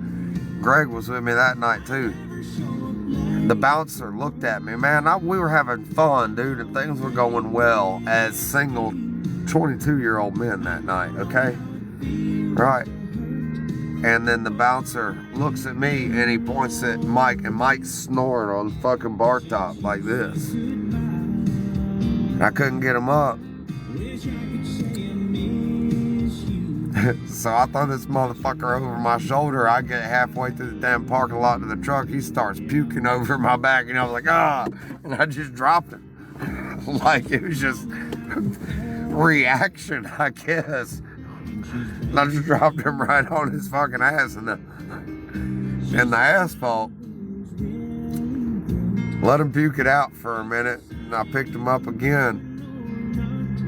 Greg was with me that night, too. The bouncer looked at me. Man, we were having fun, dude, and things were going well as single 22-year-old men that night, okay? Right. And then the bouncer looks at me, and he points at Mike, and Mike's snoring on the fucking bar top like this. And I couldn't get him up. So I throw this motherfucker over my shoulder. I get halfway through the damn parking lot to the truck. He starts puking over my back, and I was like, ah, and I just dropped him. Like, it was just reaction, I guess. And I just dropped him right on his fucking ass in the asphalt. Let him puke it out for a minute, and I picked him up again.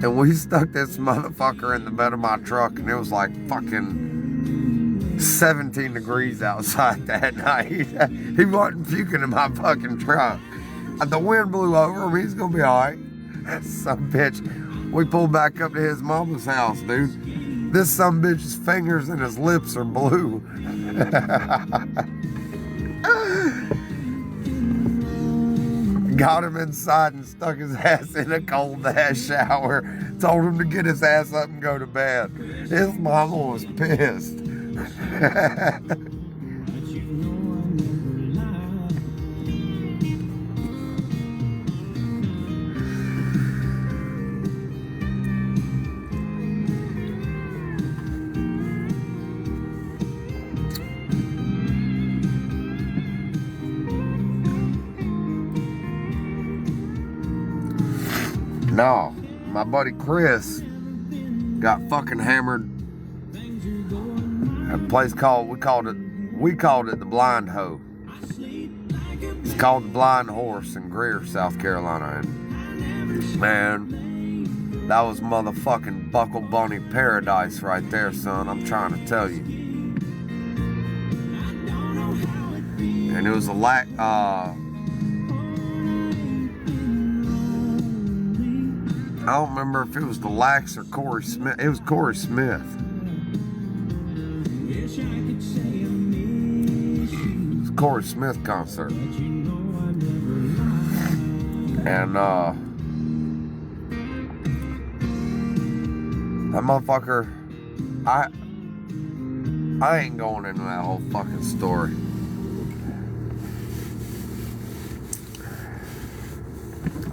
And we stuck this motherfucker in the bed of my truck, and it was like fucking 17 degrees outside that night. He wasn't puking in my fucking truck. The wind blew over him. He's gonna be all right. Some bitch. We pulled back up to his mama's house, dude. This some bitch's fingers and his lips are blue. Got him inside and stuck his ass in a cold ass shower. Told him to get his ass up and go to bed. His mama was pissed. No, my buddy Chris got fucking hammered at a place called, we called it the Blind Hoe. It's called the Blind Horse in Greer, South Carolina. And man, that was motherfucking Buckle Bunny paradise right there, son. I'm trying to tell you. And it was I don't remember if it was the Lax or Corey Smith. It was Corey Smith. It was a Corey Smith concert. And that motherfucker, I ain't going into that whole fucking story.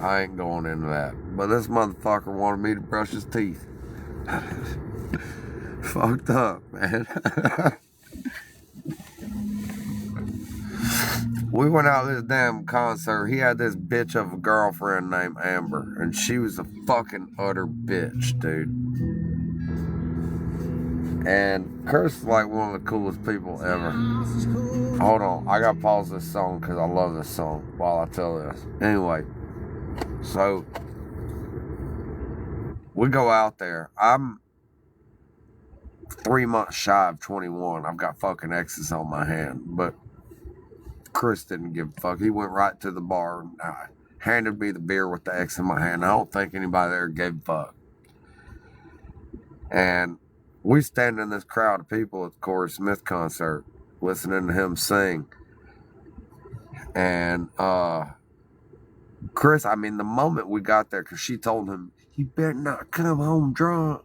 I ain't going into that. But this motherfucker wanted me to brush his teeth. Fucked up, man. We went out to this damn concert. He had this bitch of a girlfriend named Amber. And she was a fucking utter bitch, dude. And Chris is like one of the coolest people ever. Hold on. I gotta pause this song because I love this song while I tell this. Anyway. So, we go out there. I'm 3 months shy of 21. I've got fucking X's on my hand. But Chris didn't give a fuck. He went right to the bar and handed me the beer with the X in my hand. I don't think anybody there gave a fuck. And we stand in this crowd of people at the Corey Smith concert, listening to him sing. And, Chris, I mean, the moment we got there, because she told him, you better not come home drunk.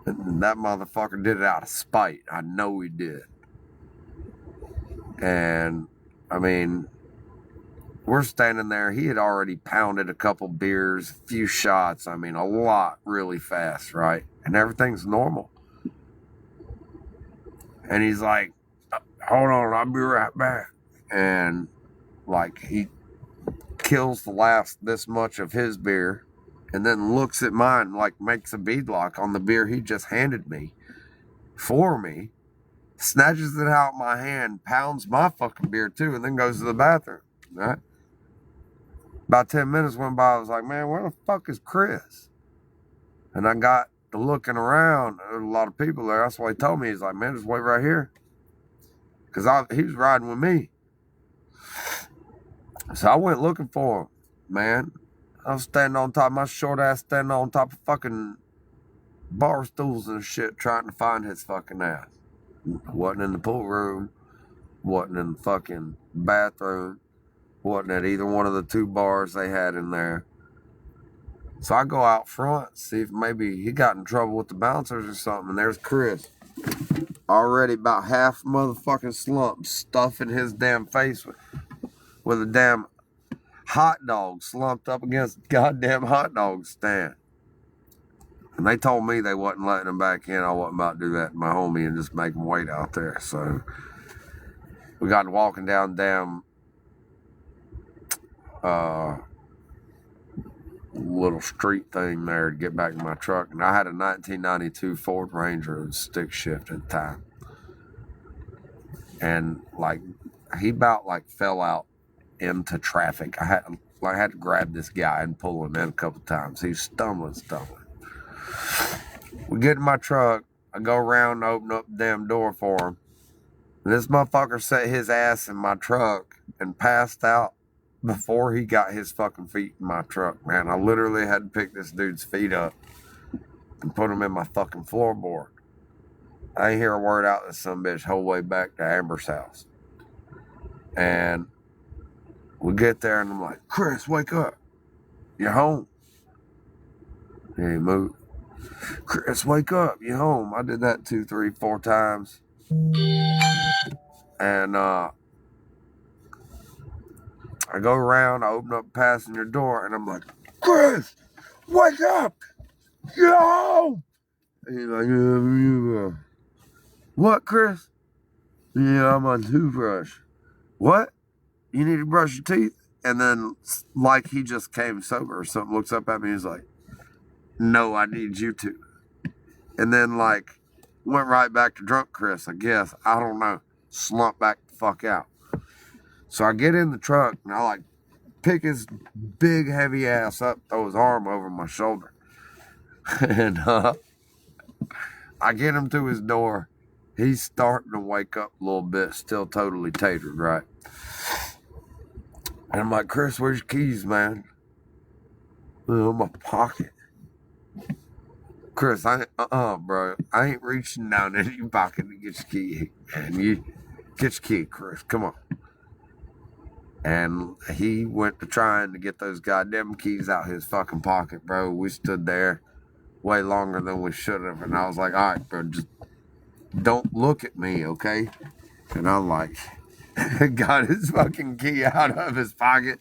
And that motherfucker did it out of spite. I know he did. And, I mean, we're standing there. He had already pounded a couple beers, a few shots. I mean, a lot really fast, right? And everything's normal. And he's like, hold on, I'll be right back. And, like, he kills the last this much of his beer and then looks at mine, like makes a beadlock on the beer he just handed me for me, snatches it out of my hand, pounds my fucking beer too, and then goes to the bathroom. Right? About 10 minutes went by. I was like, man, where the fuck is Chris? And I got to looking around, there was a lot of people there. That's why he told me. He's like, man, just wait right here. Because he was riding with me. So I went looking for him, man. I was standing on top, my short ass standing on top of fucking bar stools and shit trying to find his fucking ass. Wasn't in the pool room. Wasn't in the fucking bathroom. Wasn't at either one of the 2 bars they had in there. So I go out front, see if maybe he got in trouble with the bouncers or something. And there's Chris. Already about half motherfucking slump, stuffing his damn face with a damn hot dog slumped up against the goddamn hot dog stand. And they told me they wasn't letting him back in. I wasn't about to do that to my homie and just make him wait out there. So we got to walking down damn little street thing there to get back in my truck. And I had a 1992 Ford Ranger with stick shift at the time. And like he about like fell out into traffic. I had to grab this guy and pull him in a couple times. He's stumbling. We get in my truck. I go around and open up the damn door for him. And this motherfucker set his ass in my truck and passed out before he got his fucking feet in my truck, man. I literally had to pick this dude's feet up and put them in my fucking floorboard. I ain't hear a word out of this son bitch whole way back to Amber's house. And we get there and I'm like, Chris, wake up. You're home. He ain't moved. Chris, wake up. You're home. I did that 2, 3, 4 times. And I go around, I open up the passenger door, and I'm like, Chris, wake up. You're home. And he's like, yeah. What, Chris? Yeah, I'm on toothbrush. What? You need to brush your teeth? And then, like he just came sober or something, looks up at me and he's like, no, I need you to. And then, like, went right back to drunk Chris, I guess. I don't know. Slumped back the fuck out. So I get in the truck and I, like, pick his big, heavy ass up, throw his arm over my shoulder. And I get him to his door. He's starting to wake up a little bit, still totally tatered, right? And I'm like, Chris, where's your keys, man? Oh, my pocket. Chris, bro. I ain't reaching down in your pocket to get your key. And you get your key, Chris. Come on. And he went to trying to get those goddamn keys out his fucking pocket, bro. We stood there way longer than we should have. And I was like, all right, bro, just don't look at me, okay? And I like got his fucking key out of his pocket.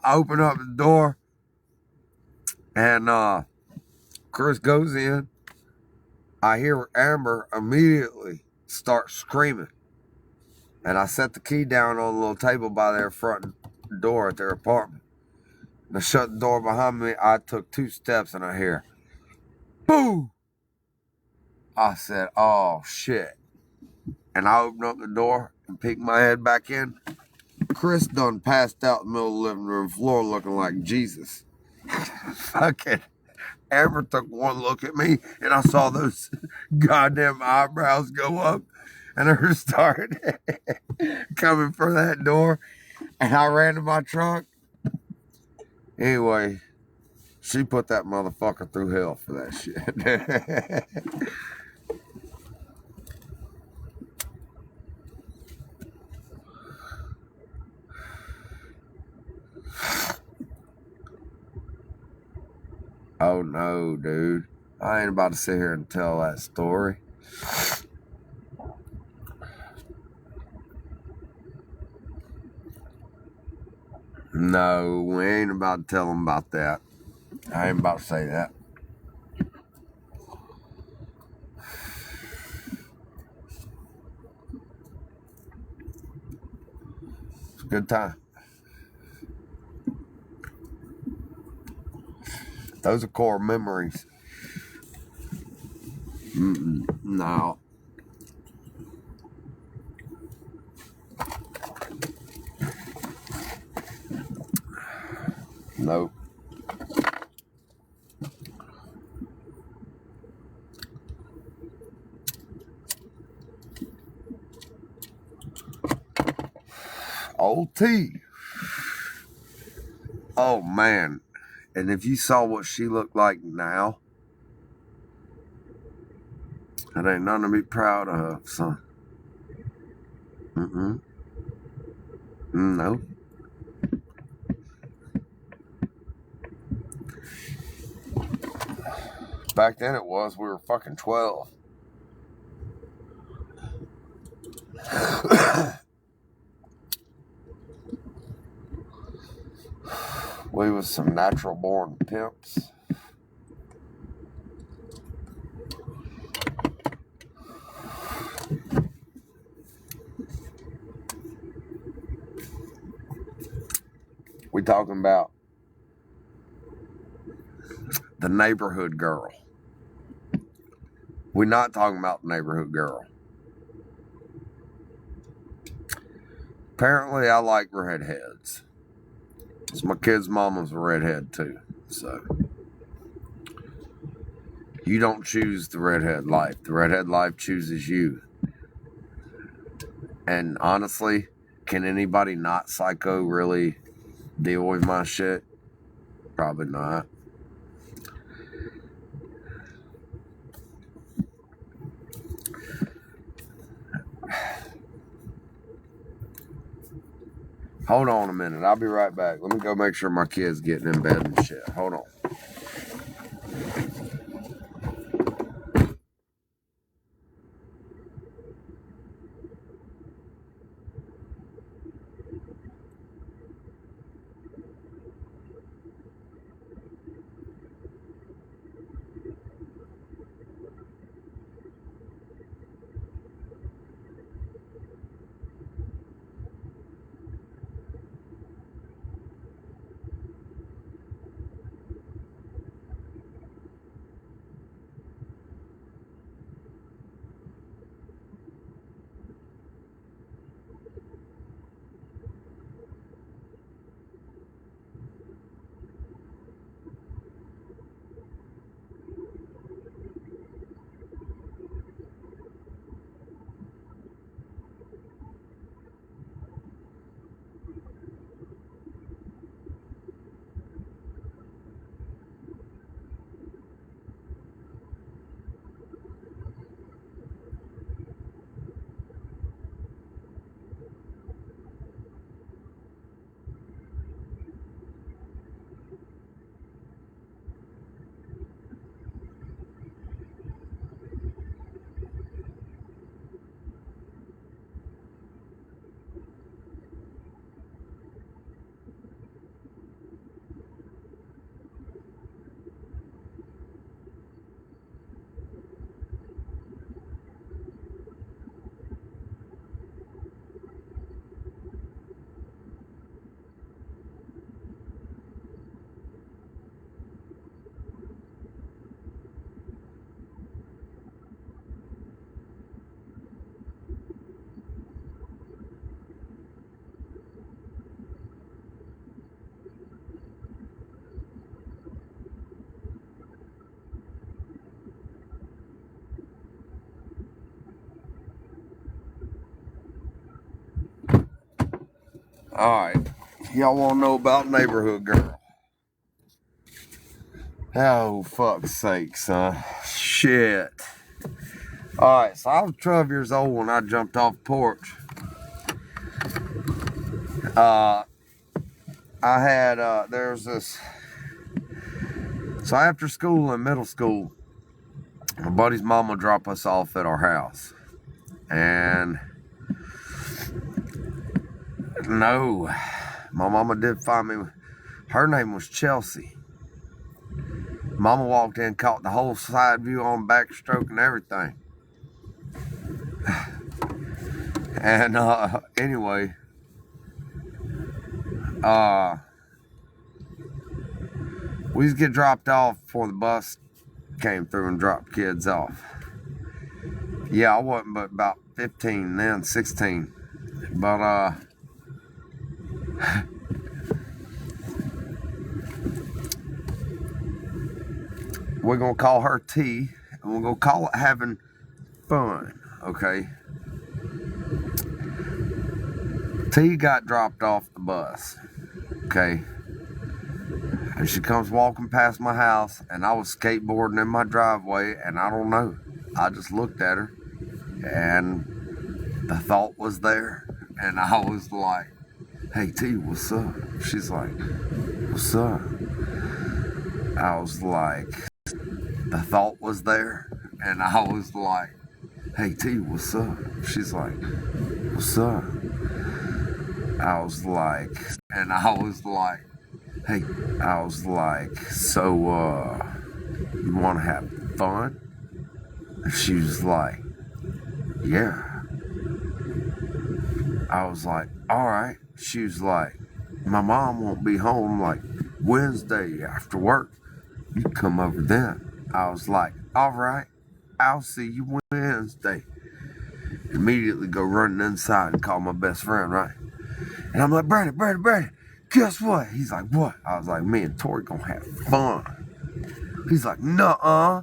I open up the door and Chris goes in. I hear Amber immediately start screaming. And I set the key down on a little table by their front door at their apartment. And I shut the door behind me. I took 2 steps and I hear, boo! I said, oh, shit. And I opened up the door and peeked my head back in. Chris done passed out in the middle of the living room floor looking like Jesus. Fucking Amber took one look at me and I saw those goddamn eyebrows go up and her started coming for that door. And I ran to my truck. Anyway, she put that motherfucker through hell for that shit. Oh no, dude. I ain't about to sit here and tell that story. No, we ain't about to tell them about that. I ain't about to say that. It's a good time. Those are core memories. No. Nope. Old T. Oh, man. And if you saw what she looked like now, it ain't nothing to be proud of, son. No. Back then it was. We were fucking 12. We was some natural born pimps. We talking about the neighborhood girl. We're not talking about the neighborhood girl. Apparently I like redheads. Because my kid's mama's a redhead too. So you don't choose the redhead life. The redhead life chooses you. And honestly, can anybody not psycho really deal with my shit? Probably not. Hold on a minute. I'll be right back. Let me go make sure my kid's getting in bed and shit. Hold on. Alright. Y'all want to know about neighborhood girl? Oh, fuck's sake, son. Shit. Alright, so I was 12 years old when I jumped off the porch. I had, there's this. So after school in middle school, my buddy's mom would drop us off at our house. And no, my mama did find me. Her name was Chelsea. Mama walked in, caught the whole side view on backstroke and everything. And anyway, we used to get dropped off before the bus came through and dropped kids off. Yeah, I wasn't but about 15 then, 16. But we're gonna call her T, and we're gonna call it having fun, okay? T got dropped off the bus, okay? And she comes walking past my house, and I was skateboarding in my driveway, and I don't know. I just looked at her, and the thought was there, and I was like, hey, T, what's up? She's like, what's up? I was like, the thought was there, and I was like, hey, T, what's up? She's like, what's up? I was like, and I was like, hey, I was like, so, you want to have fun? And she was like, yeah. I was like, all right. She was like, my mom won't be home like Wednesday after work. You come over then. I was like, all right, I'll see you Wednesday. Immediately go running inside and call my best friend, right? And I'm like, Brady, guess what? He's like, what? I was like, me and Tori gonna have fun. He's like, nuh-uh.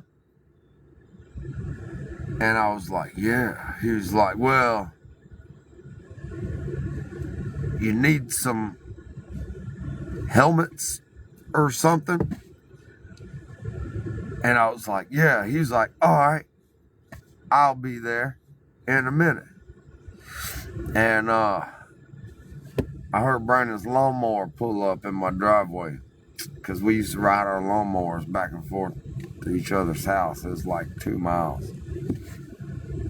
And I was like, yeah. He was like, well, you need some helmets or something? And I was like, yeah. He was like, all right, I'll be there in a minute. And I heard Brandon's lawnmower pull up in my driveway, because we used to ride our lawnmowers back and forth to each other's house. It was like 2 miles.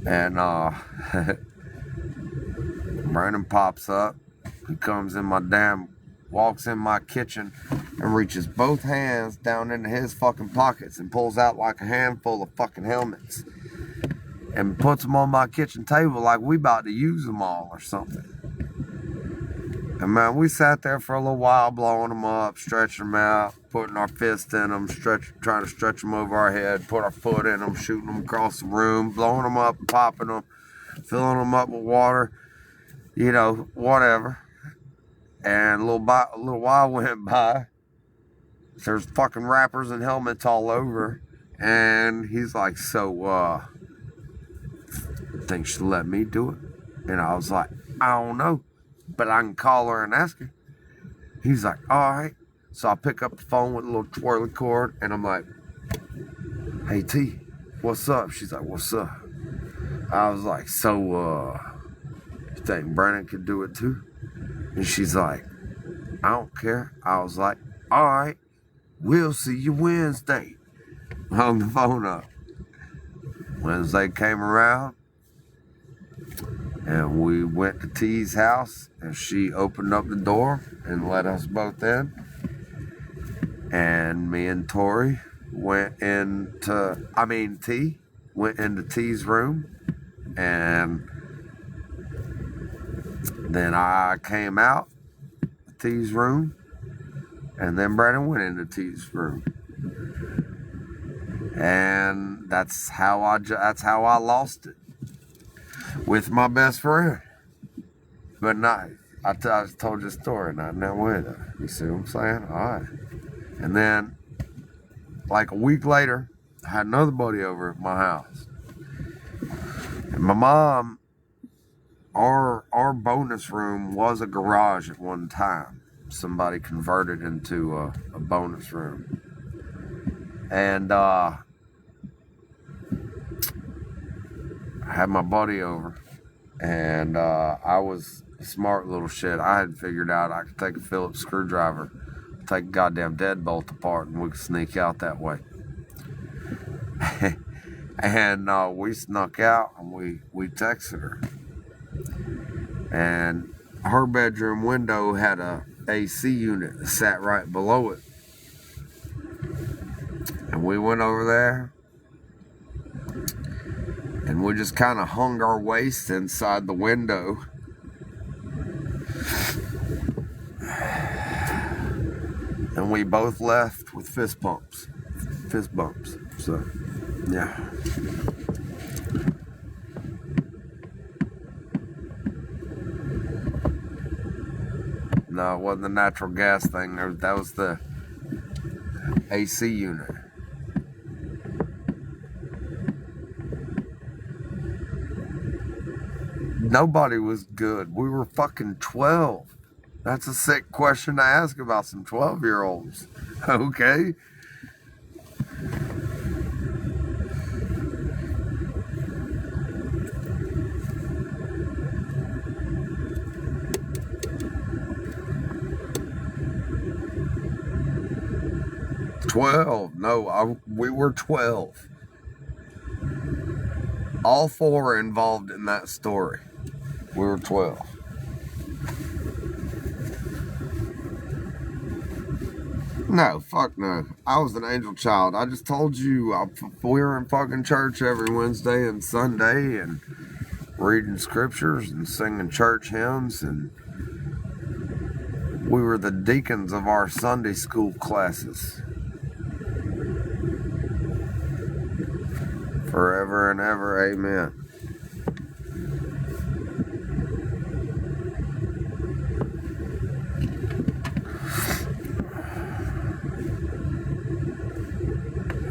And Brandon pops up. He comes in walks in my kitchen and reaches both hands down into his fucking pockets and pulls out like a handful of fucking helmets and puts them on my kitchen table like we about to use them all or something. And man, we sat there for a little while, blowing them up, stretching them out, putting our fist in them, trying to stretch them over our head, put our foot in them, shooting them across the room, blowing them up, popping them, filling them up with water, you know, whatever. And a little while went by. There's fucking wrappers and helmets all over. And he's like, so, think she'll let me do it? And I was like, I don't know, but I can call her and ask her. He's like, all right. So I pick up the phone with a little twirly cord, and I'm like, hey, T, what's up? She's like, what's up? I was like, so, you think Brandon could do it too? And she's like, I don't care. I was like, all right, we'll see you Wednesday. Hung the phone up. Wednesday came around, and we went to T's house, and she opened up the door and let us both in. And me and Tori went into, T went into T's room, and then I came out of T's room, and then Brandon went into T's room. And that's how I lost it with my best friend. But not, I just told you a story, not in that way though. You see what I'm saying? All right. And then, like a week later, I had another buddy over at my house. And my mom, our bonus room was a garage at one time. Somebody converted into a bonus room. And I had my buddy over, and I was a smart little shit. I had figured out I could take a Phillips screwdriver, take a goddamn deadbolt apart, and we could sneak out that way. And we snuck out, and we texted her. And her bedroom window had a AC unit that sat right below it. And we went over there, and we just kind of hung our waist inside the window. And we both left with fist bumps. So, yeah. No, it wasn't the natural gas thing. That was the AC unit. Nobody was good. We were fucking 12. That's a sick question to ask about some 12-year-olds. Okay? We were 12. All four involved in that story. We were 12. No, fuck no. I was an angel child. I just told you we were in fucking church every Wednesday and Sunday and reading scriptures and singing church hymns, and we were the deacons of our Sunday school classes. Forever and ever, amen.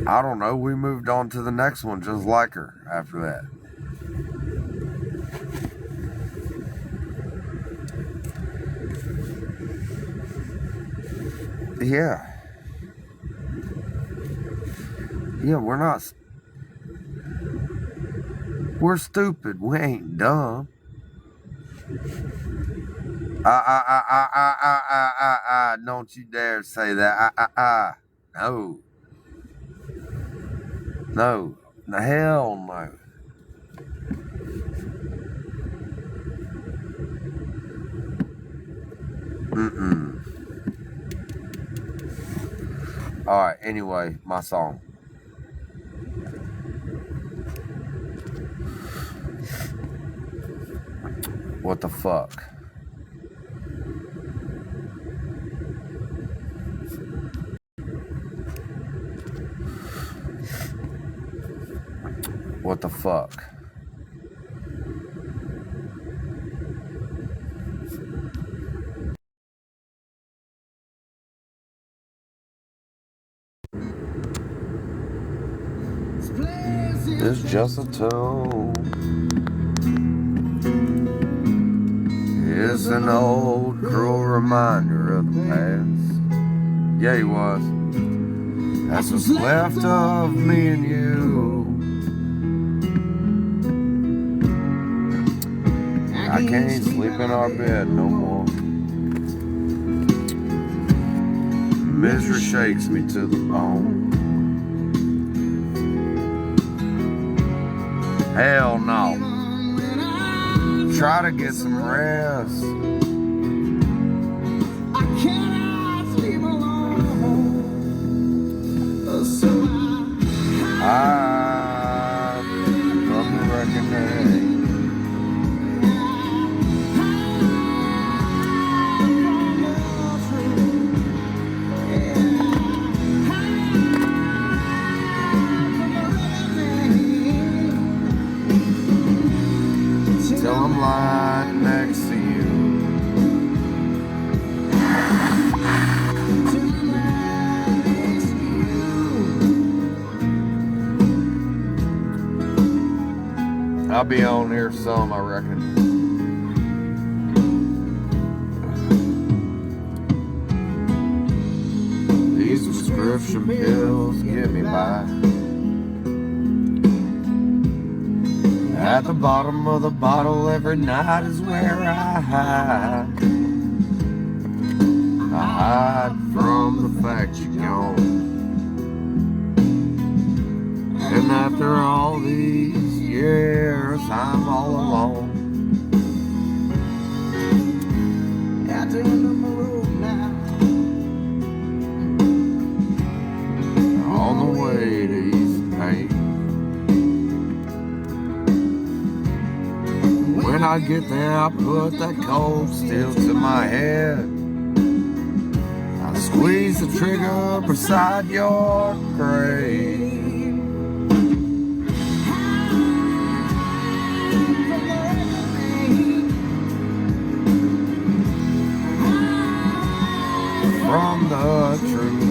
I don't know, we moved on to the next one just like her after that. Yeah, we're stupid, we ain't dumb. Don't you dare say that. No, the hell no. Alright, anyway, my song. What the fuck? What the fuck? It's just a tune. It's an old cruel reminder of the past. Yeah, he was. That's what's left of me and you. I can't sleep in our bed no more. Misery shakes me to the bone. Hell no. Try to get some rest. I cannot sleep alone. So I from the reckoning. Till I'm lying next to you. I'll be on here some, I reckon. These prescription pills get me by. At the bottom of the bottle every night is where I hide. I hide from the fact you're gone. And after all these years, I'm all alone. At the end of my road now, on the way to ease the pain. When I get there, I put that cold steel to my head. I squeeze the trigger beside your grave. From the truth.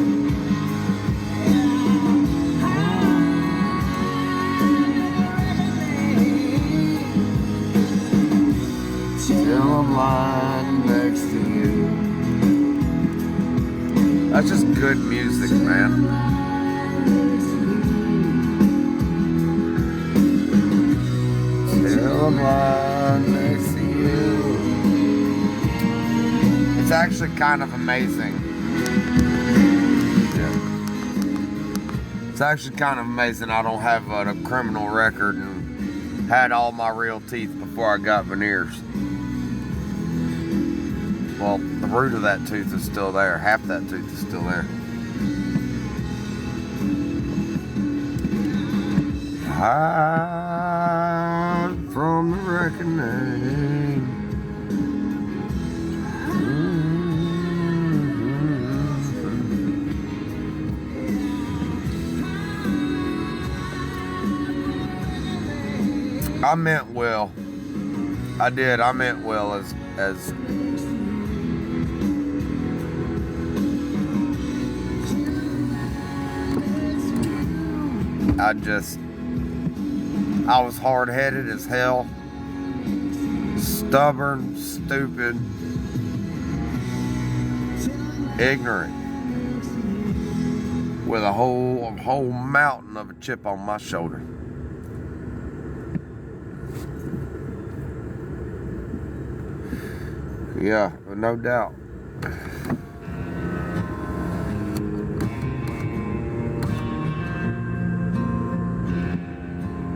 till I'm lying next to you. That's just good music, man. Till I'm lying next to you. It's actually kind of amazing. Yeah. It's actually kind of amazing I don't have a criminal record and had all my real teeth before I got veneers. Well, the root of that tooth is still there. Half that tooth is still there. Hide from the reckoning. I meant well. I did. I meant well as I was hard-headed as hell, stubborn, stupid, ignorant, with a whole mountain of a chip on my shoulder. Yeah, no doubt.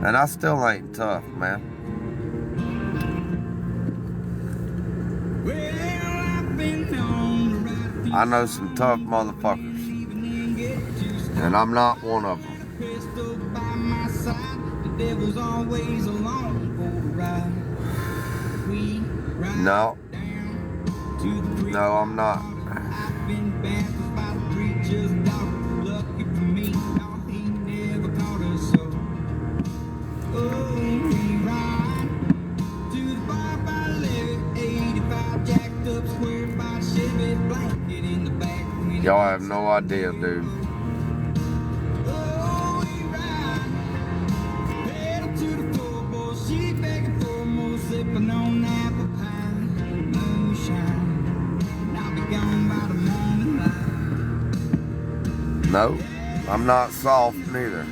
And I still ain't tough, man. I know some tough motherfuckers, and I'm not one of them. No. No, I'm not. Y'all have no idea, dude. No, I'm not soft neither.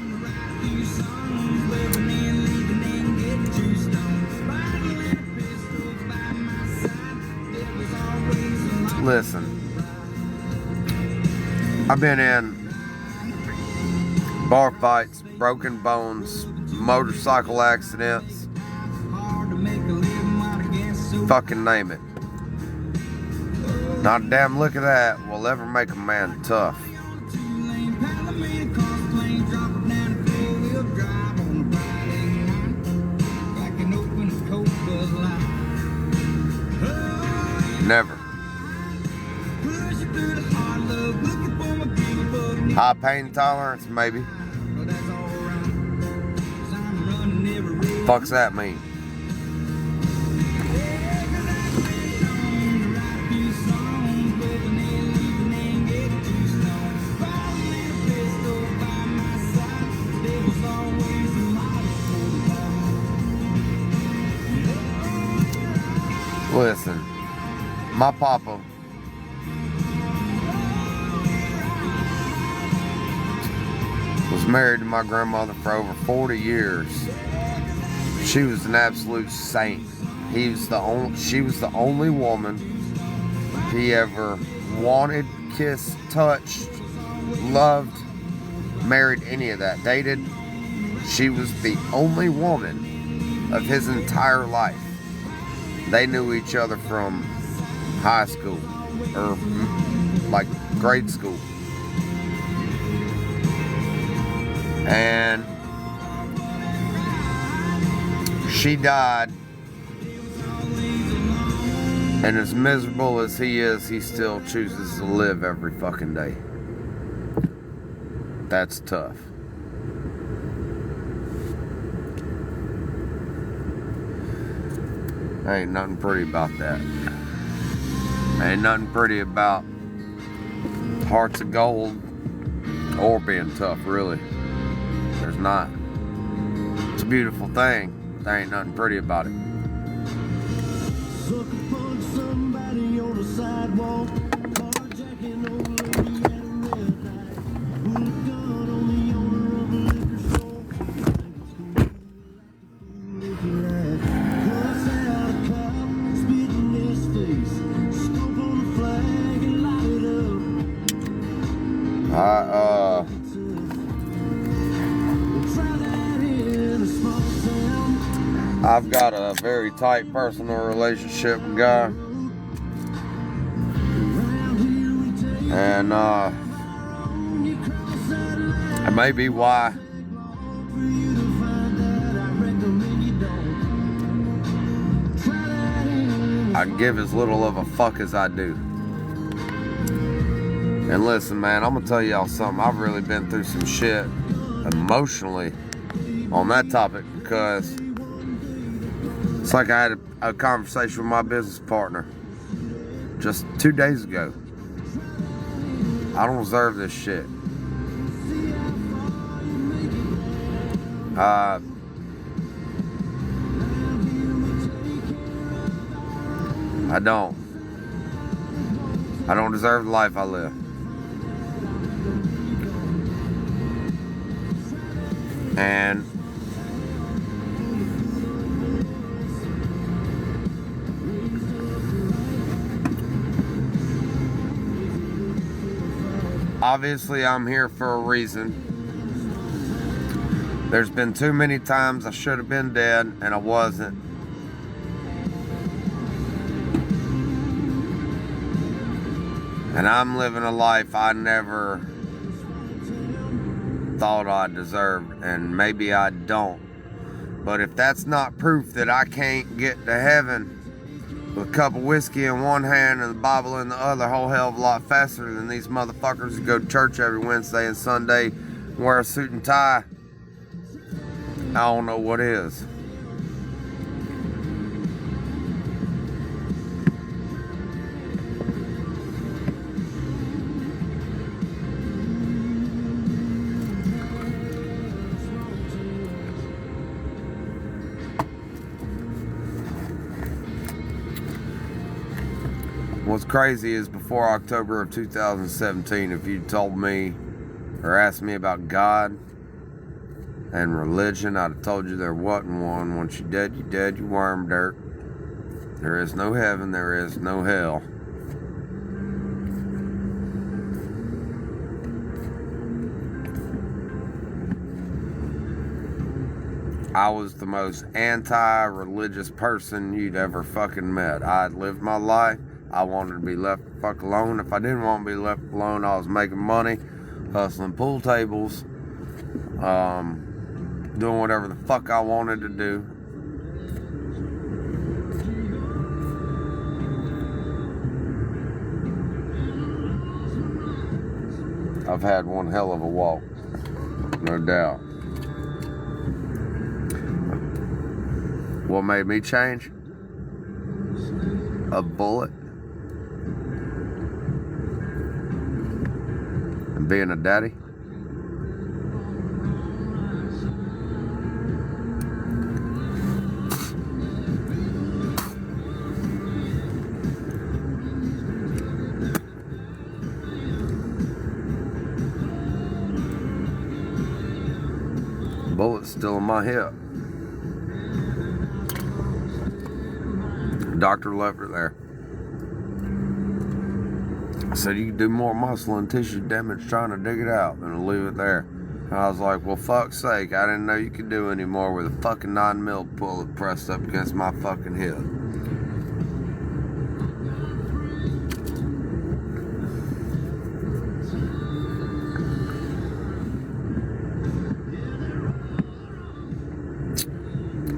Listen, I've been in bar fights, broken bones, motorcycle accidents, fucking name it. Not a damn look at that will ever make a man tough. Never. High pain tolerance, maybe. Fuck's that mean? Listen, my papa was married to my grandmother for over 40 years. She was an absolute saint. She was the only woman he ever wanted, kissed, touched, loved, married, any of that, dated. She was the only woman of his entire life. They knew each other from high school or like grade school. And she died, and as miserable as he is, he still chooses to live every fucking day. That's tough. Ain't nothing pretty about that. Ain't nothing pretty about hearts of gold or being tough, really. There's not. It's a beautiful thing. There ain't nothing pretty about it. So caddy on the sidewalk, carjacking old lady at a red light, pull a gun on the owner of a liquor store. If you like, cuss out a cop, spit in his face, scope on the flag and light it up. Try that in a small town. I've got a very tight personal relationship with God, and it may be why I give as little of a fuck as I do. And listen, man, I'm gonna tell y'all something. I've really been through some shit emotionally on that topic, because it's like I had a conversation with my business partner just 2 days ago. I don't deserve this shit. I don't deserve the life I live. And obviously I'm here for a reason. There's been too many times I should have been dead and I wasn't. And I'm living a life I never thought I deserved, and maybe I don't. But if that's not proof that I can't get to heaven with a cup of whiskey in one hand and the Bible in the other a whole hell of a lot faster than these motherfuckers who go to church every Wednesday and Sunday and wear a suit and tie, I don't know what is. What's crazy is before October of 2017, if you told me or asked me about God and religion, I'd have told you there wasn't one. Once you're dead, you worm dirt. There is no heaven, there is no hell. I was the most anti-religious person you'd ever fucking met. I had lived my life. I wanted to be left the fuck alone. If I didn't want to be left alone, I was making money, hustling pool tables, doing whatever the fuck I wanted to do. I've had one hell of a walk, no doubt. What made me change? A bullet. And being a daddy. Bullet's still in my hip. The doctor left it there. I said, you can do more muscle and tissue damage trying to dig it out than to leave it there. And I was like, well, fuck's sake, I didn't know you could do any more with a fucking 9mm bullet pressed up against my fucking hip.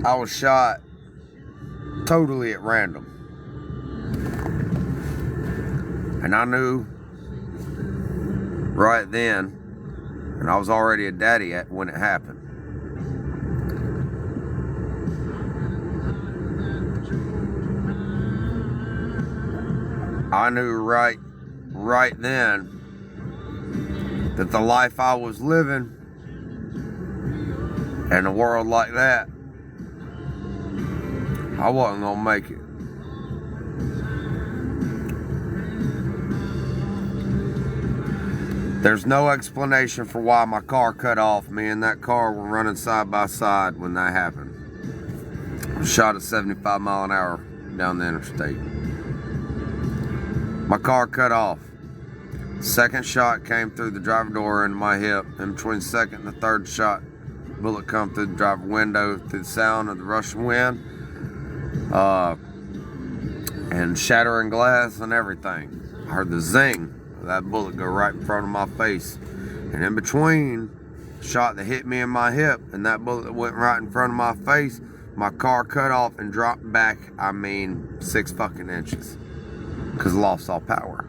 I was shot totally at random. And I knew right then, and I was already a daddy when it happened. I knew right then that the life I was living in a world like that, I wasn't gonna make it. There's no explanation for why my car cut off. Me and that car were running side by side when that happened. I was shot at 75 mile an hour down the interstate. My car cut off. Second shot came through the driver door into my hip. In between the second and the third shot, bullet come through the driver window through the sound of the rushing wind, and shattering glass and everything. I heard the zing of that bullet go right in front of my face. And in between the shot that hit me in my hip and that bullet that went right in front of my face, my car cut off and dropped back, 6 fucking inches. Because I lost all power.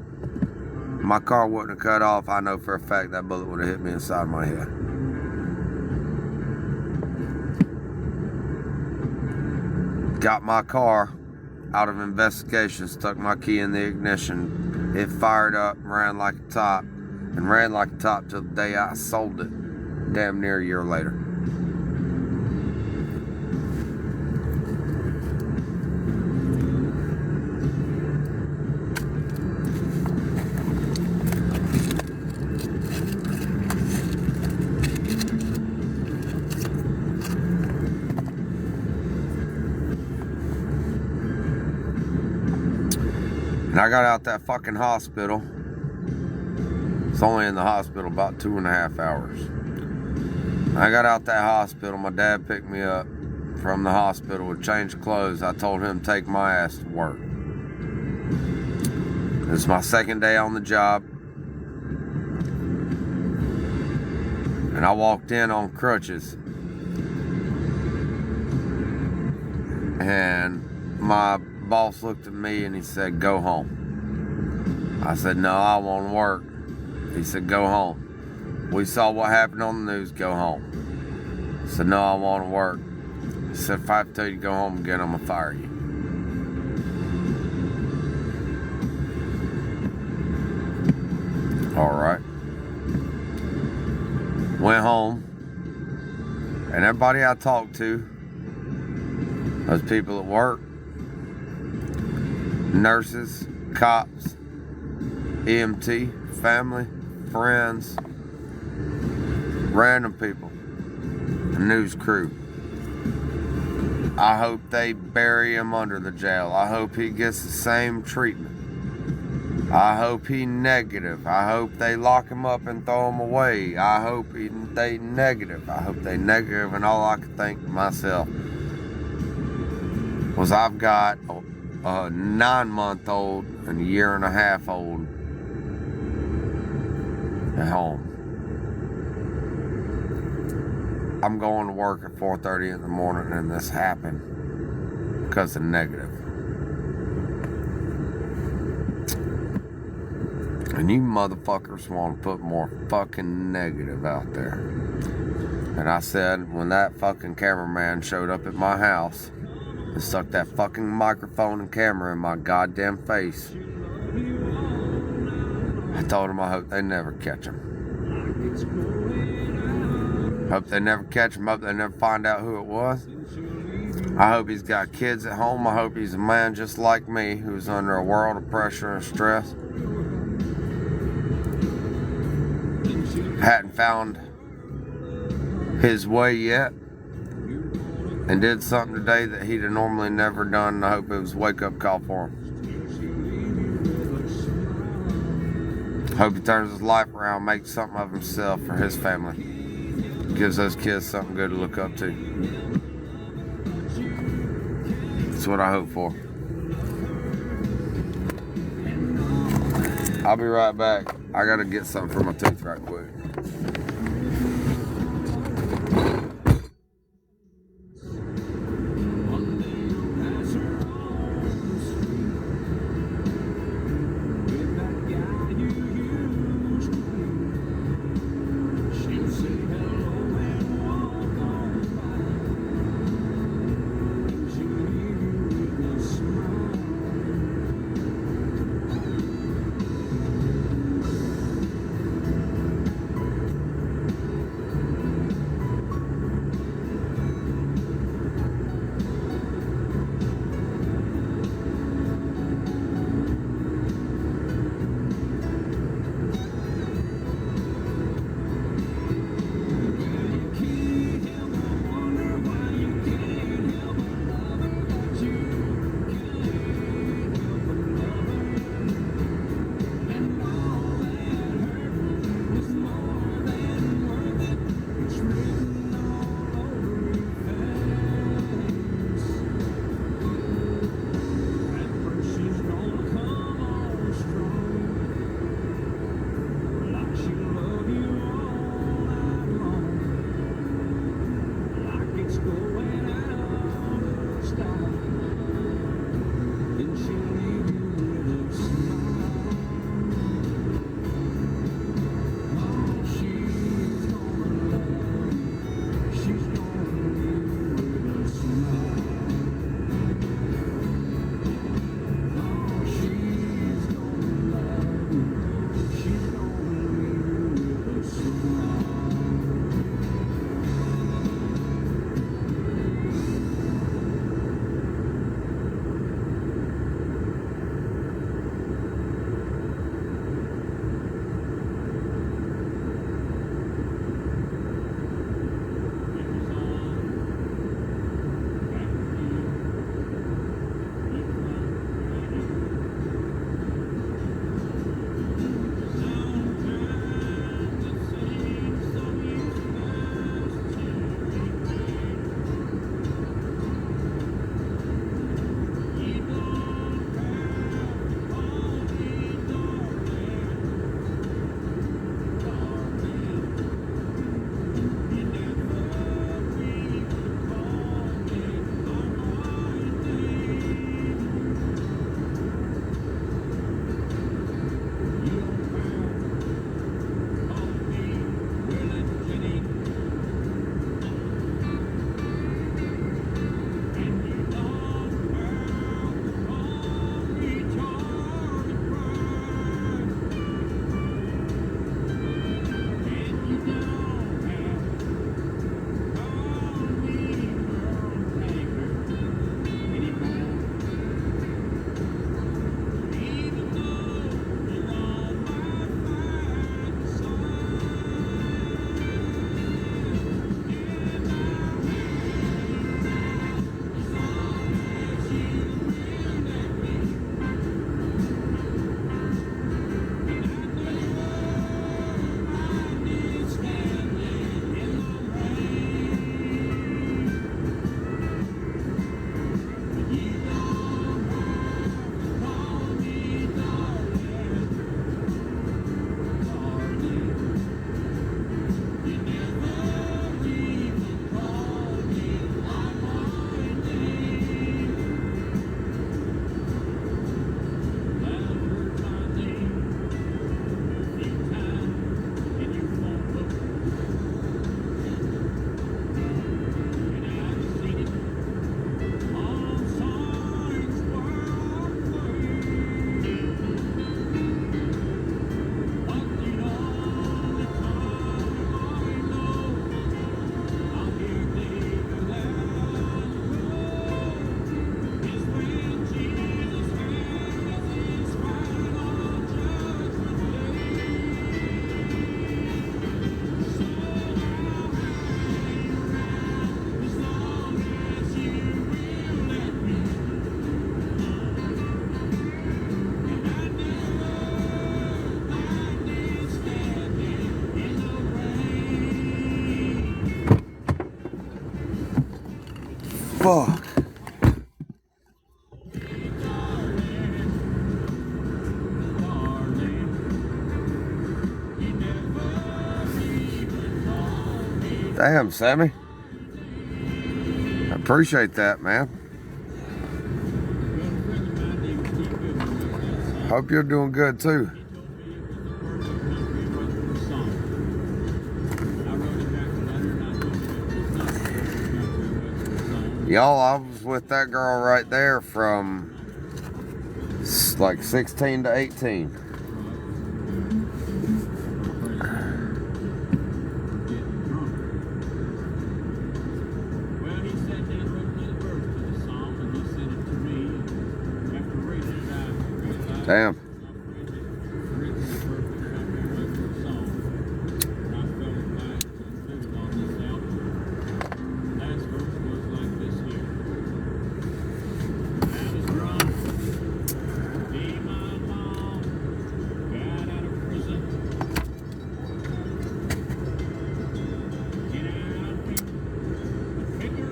If my car wouldn't have cut off, I know for a fact that bullet would have hit me inside my head. Got my car out of investigation, stuck my key in the ignition. It fired up, ran like a top, and ran like a top till the day I sold it, damn near a year later. And I got out that fucking hospital. It's only in the hospital about 2.5 hours. I got out that hospital. My dad picked me up from the hospital with change of clothes. I told him to take my ass to work. It's my second day on the job. And I walked in on crutches. And my boss looked at me and he said, "Go home." I said, "No, I want to work." He said, "Go home. We saw what happened on the news, go home." I said, "No, I want to work." He said, "If I have to tell you to go home again, I'm going to fire you." All right. Went home. And everybody I talked to, those people at work, nurses, cops, EMT, family, friends, random people, the news crew. I hope they bury him under the jail. I hope he gets the same treatment. I hope he negative. I hope they lock him up and throw him away. I hope they negative. I hope they negative. And all I could think to myself was, I've got a 9-month-old and a 1.5-year-old at home. I'm going to work at 4:30 in the morning and this happened because of negative. And you motherfuckers want to put more fucking negative out there. And I said, when that fucking cameraman showed up at my house and stuck that fucking microphone and camera in my goddamn face, I told him I hope they never catch him. Hope they never catch him. Hope they never find out who it was. I hope he's got kids at home. I hope he's a man just like me who's under a world of pressure and stress. Hadn't found his way yet, and did something today that he'd have normally never done, and I hope it was a wake-up call for him. Hope he turns his life around, makes something of himself for his family, gives those kids something good to look up to. That's what I hope for. I'll be right back. I gotta get something for my tooth right quick. Fuck. Damn, Sammy. I appreciate that, man. Hope you're doing good too. Y'all, I was with that girl right there from like 16 to 18. Damn.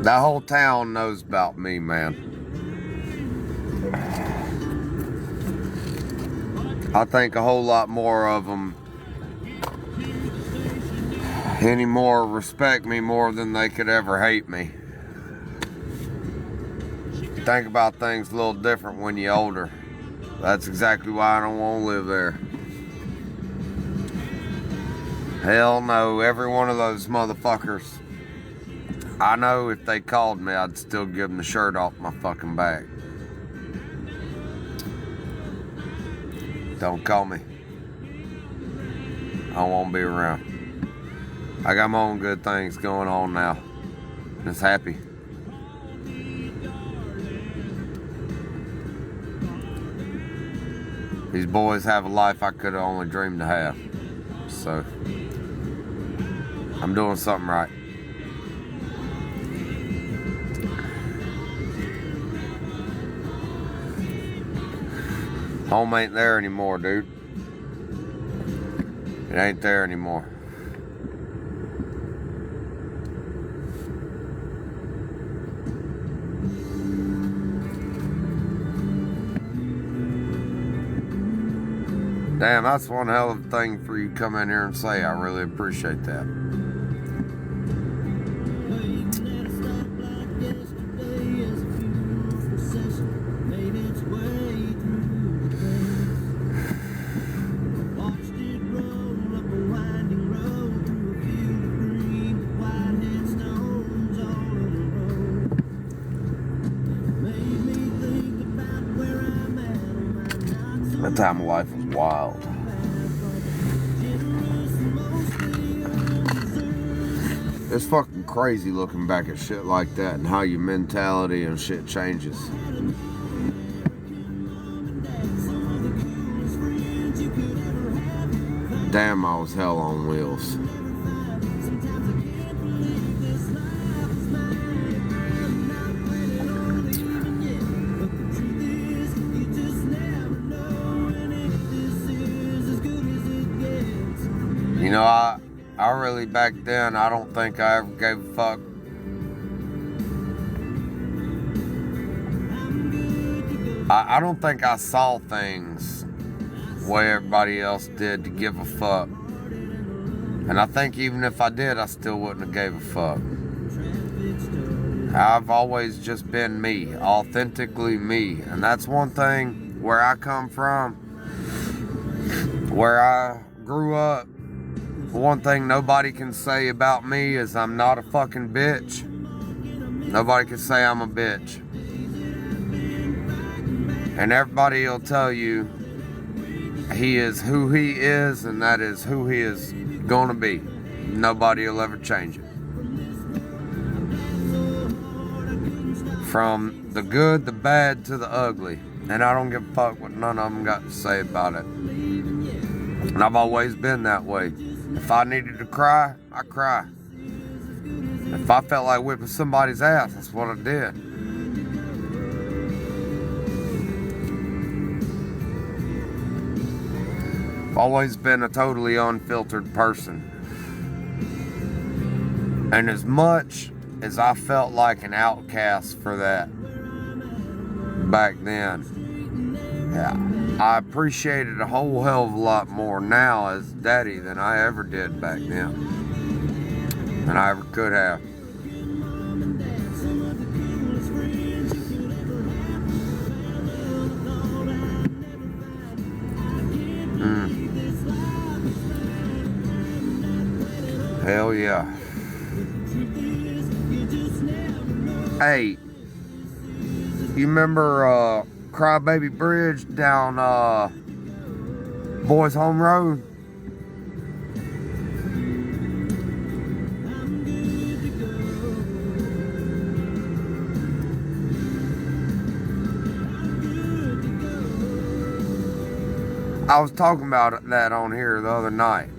That whole town knows about me, man. I think a whole lot more of them anymore respect me more than they could ever hate me. You think about things a little different when you're older. That's exactly why I don't want to live there. Hell no, every one of those motherfuckers. I know if they called me, I'd still give them the shirt off my fucking back. Don't call me. I won't be around. I got my own good things going on now. Just happy. These boys have a life I could have only dreamed to have. So, I'm doing something right. Home ain't there anymore, dude. It ain't there anymore. Damn, that's one hell of a thing for you to come in here and say. I really appreciate that. That time of life was wild. It's fucking crazy looking back at shit like that and how your mentality and shit changes. Damn, I was hell on wheels. You know, I really back then, I don't think I ever gave a fuck. I don't think I saw things the way everybody else did to give a fuck. And I think even if I did, I still wouldn't have gave a fuck. I've always just been me, authentically me. And that's one thing where I come from, where I grew up. One thing nobody can say about me is I'm not a fucking bitch. Nobody can say I'm a bitch. And everybody will tell you he is who he is, and that is who he is gonna be. Nobody will ever change it. From the good, the bad, to the ugly. And I don't give a fuck what none of them got to say about it. And I've always been that way. If I needed to cry, I cry. If I felt like whipping somebody's ass, that's what I did. I've always been a totally unfiltered person. And as much is I felt like an outcast for that back then. Yeah, I appreciate it a whole hell of a lot more now as daddy than I ever did back then. Than I ever could have. Hell yeah. Hey, you remember Crybaby Bridge down Boys Home Road? I was talking about that on here the other night.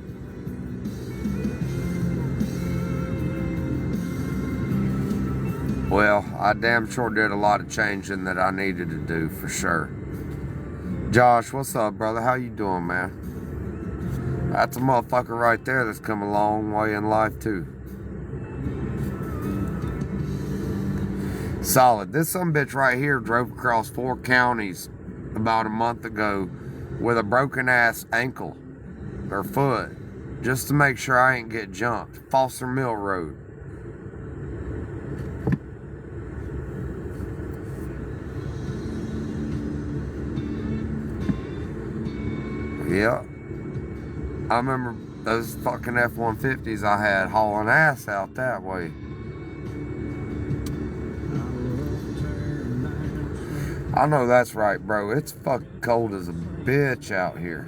Well, I damn sure did a lot of changing that I needed to do, for sure. Josh, what's up, brother? How you doing, man? That's a motherfucker right there that's come a long way in life, too. Solid. This sumbitch right here drove across 4 counties about a month ago with a broken ass ankle or foot just to make sure I ain't get jumped. Foster Mill Road. Yeah. I remember those fucking F-150s I had hauling ass out that way. I know that's right, bro. It's fucking cold as a bitch out here.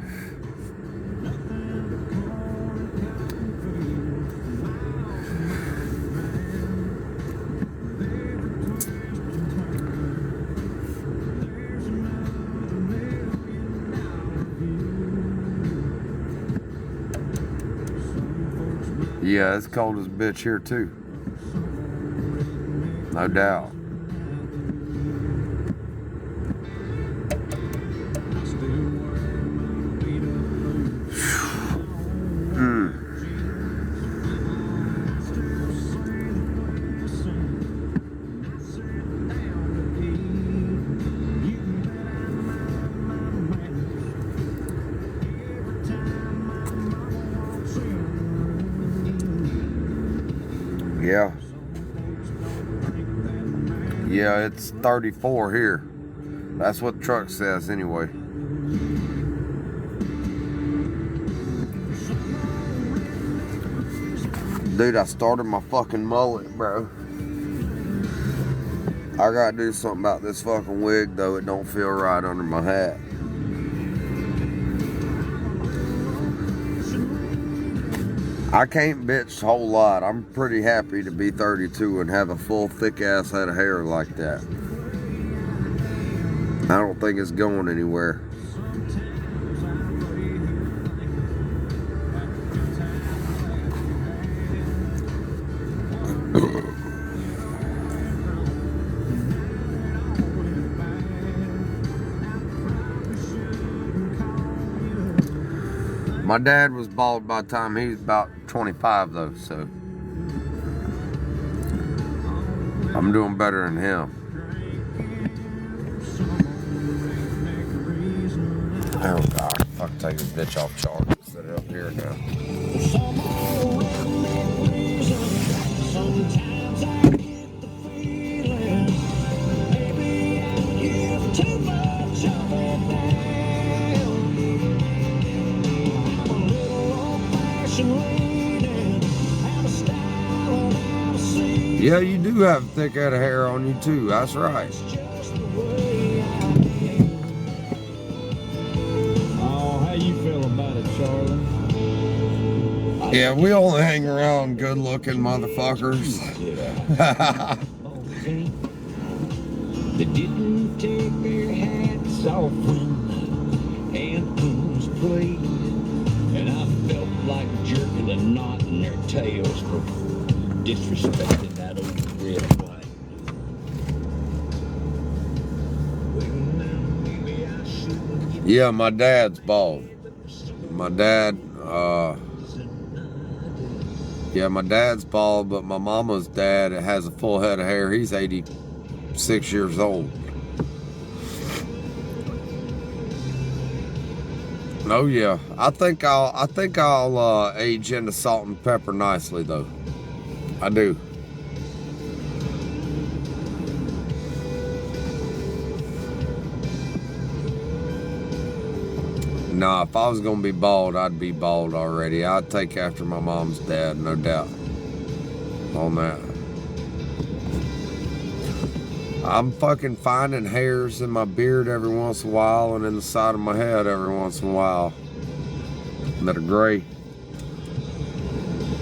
Yeah, it's cold as a bitch here too. No doubt. Yeah. Yeah, it's 34 here. That's what the truck says anyway. Dude, I started my fucking mullet, bro. I gotta do something about this fucking wig, though. It don't feel right under my hat. I can't bitch a whole lot. I'm pretty happy to be 32 and have a full, thick-ass head of hair like that. I don't think it's going anywhere. My dad was bald by the time he was about 25 though, so I'm doing better than him. Oh God, fuck, take this bitch off charge and set it up here now. Sometimes I get the feeling maybe I give too much of it now. I'm a little old-fashioned leaning, have a style and have a seat. Yeah, you do have a thick head of hair on you too, that's right. It's just the way I am. Oh, how you feel about it, Charlie? Yeah, we only hang around good-looking motherfuckers. They didn't take their hats off when the anthems played, and I felt like jerking a knot in their tails for disrespecting that old red flag. Well, now maybe I shouldn't get Yeah, my dad's bald. My dad, Yeah, my dad's bald, but my mama's dad has a full head of hair. He's 86 years old. Oh yeah, I think I'll age into salt and pepper nicely though. I do. Nah, if I was gonna be bald, I'd be bald already. I'd take after my mom's dad, no doubt on that. I'm fucking finding hairs in my beard every once in a while and in the side of my head every once in a while that are gray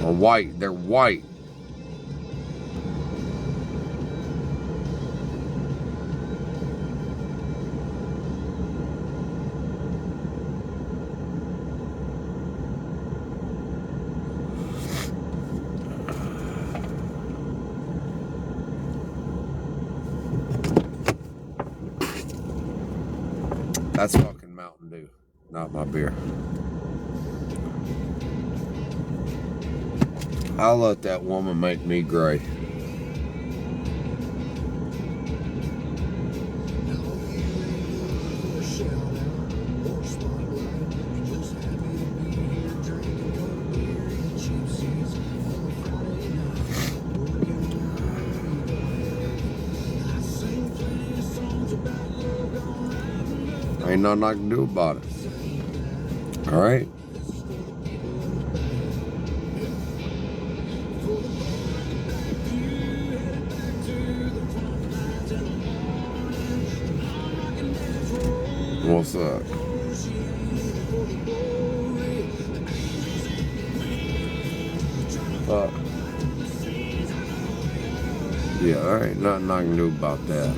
or white. They're white. That's fucking Mountain Dew, not my beer. I'll let that woman make me gray. Ain't nothing I can do about it. All right. What's up? Yeah, there ain't nothing I can do about that.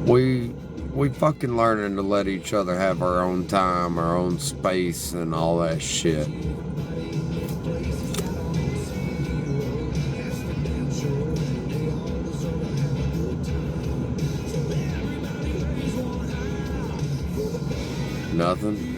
We fucking learning to let each other have our own time, our own space, and all that shit. Nothing.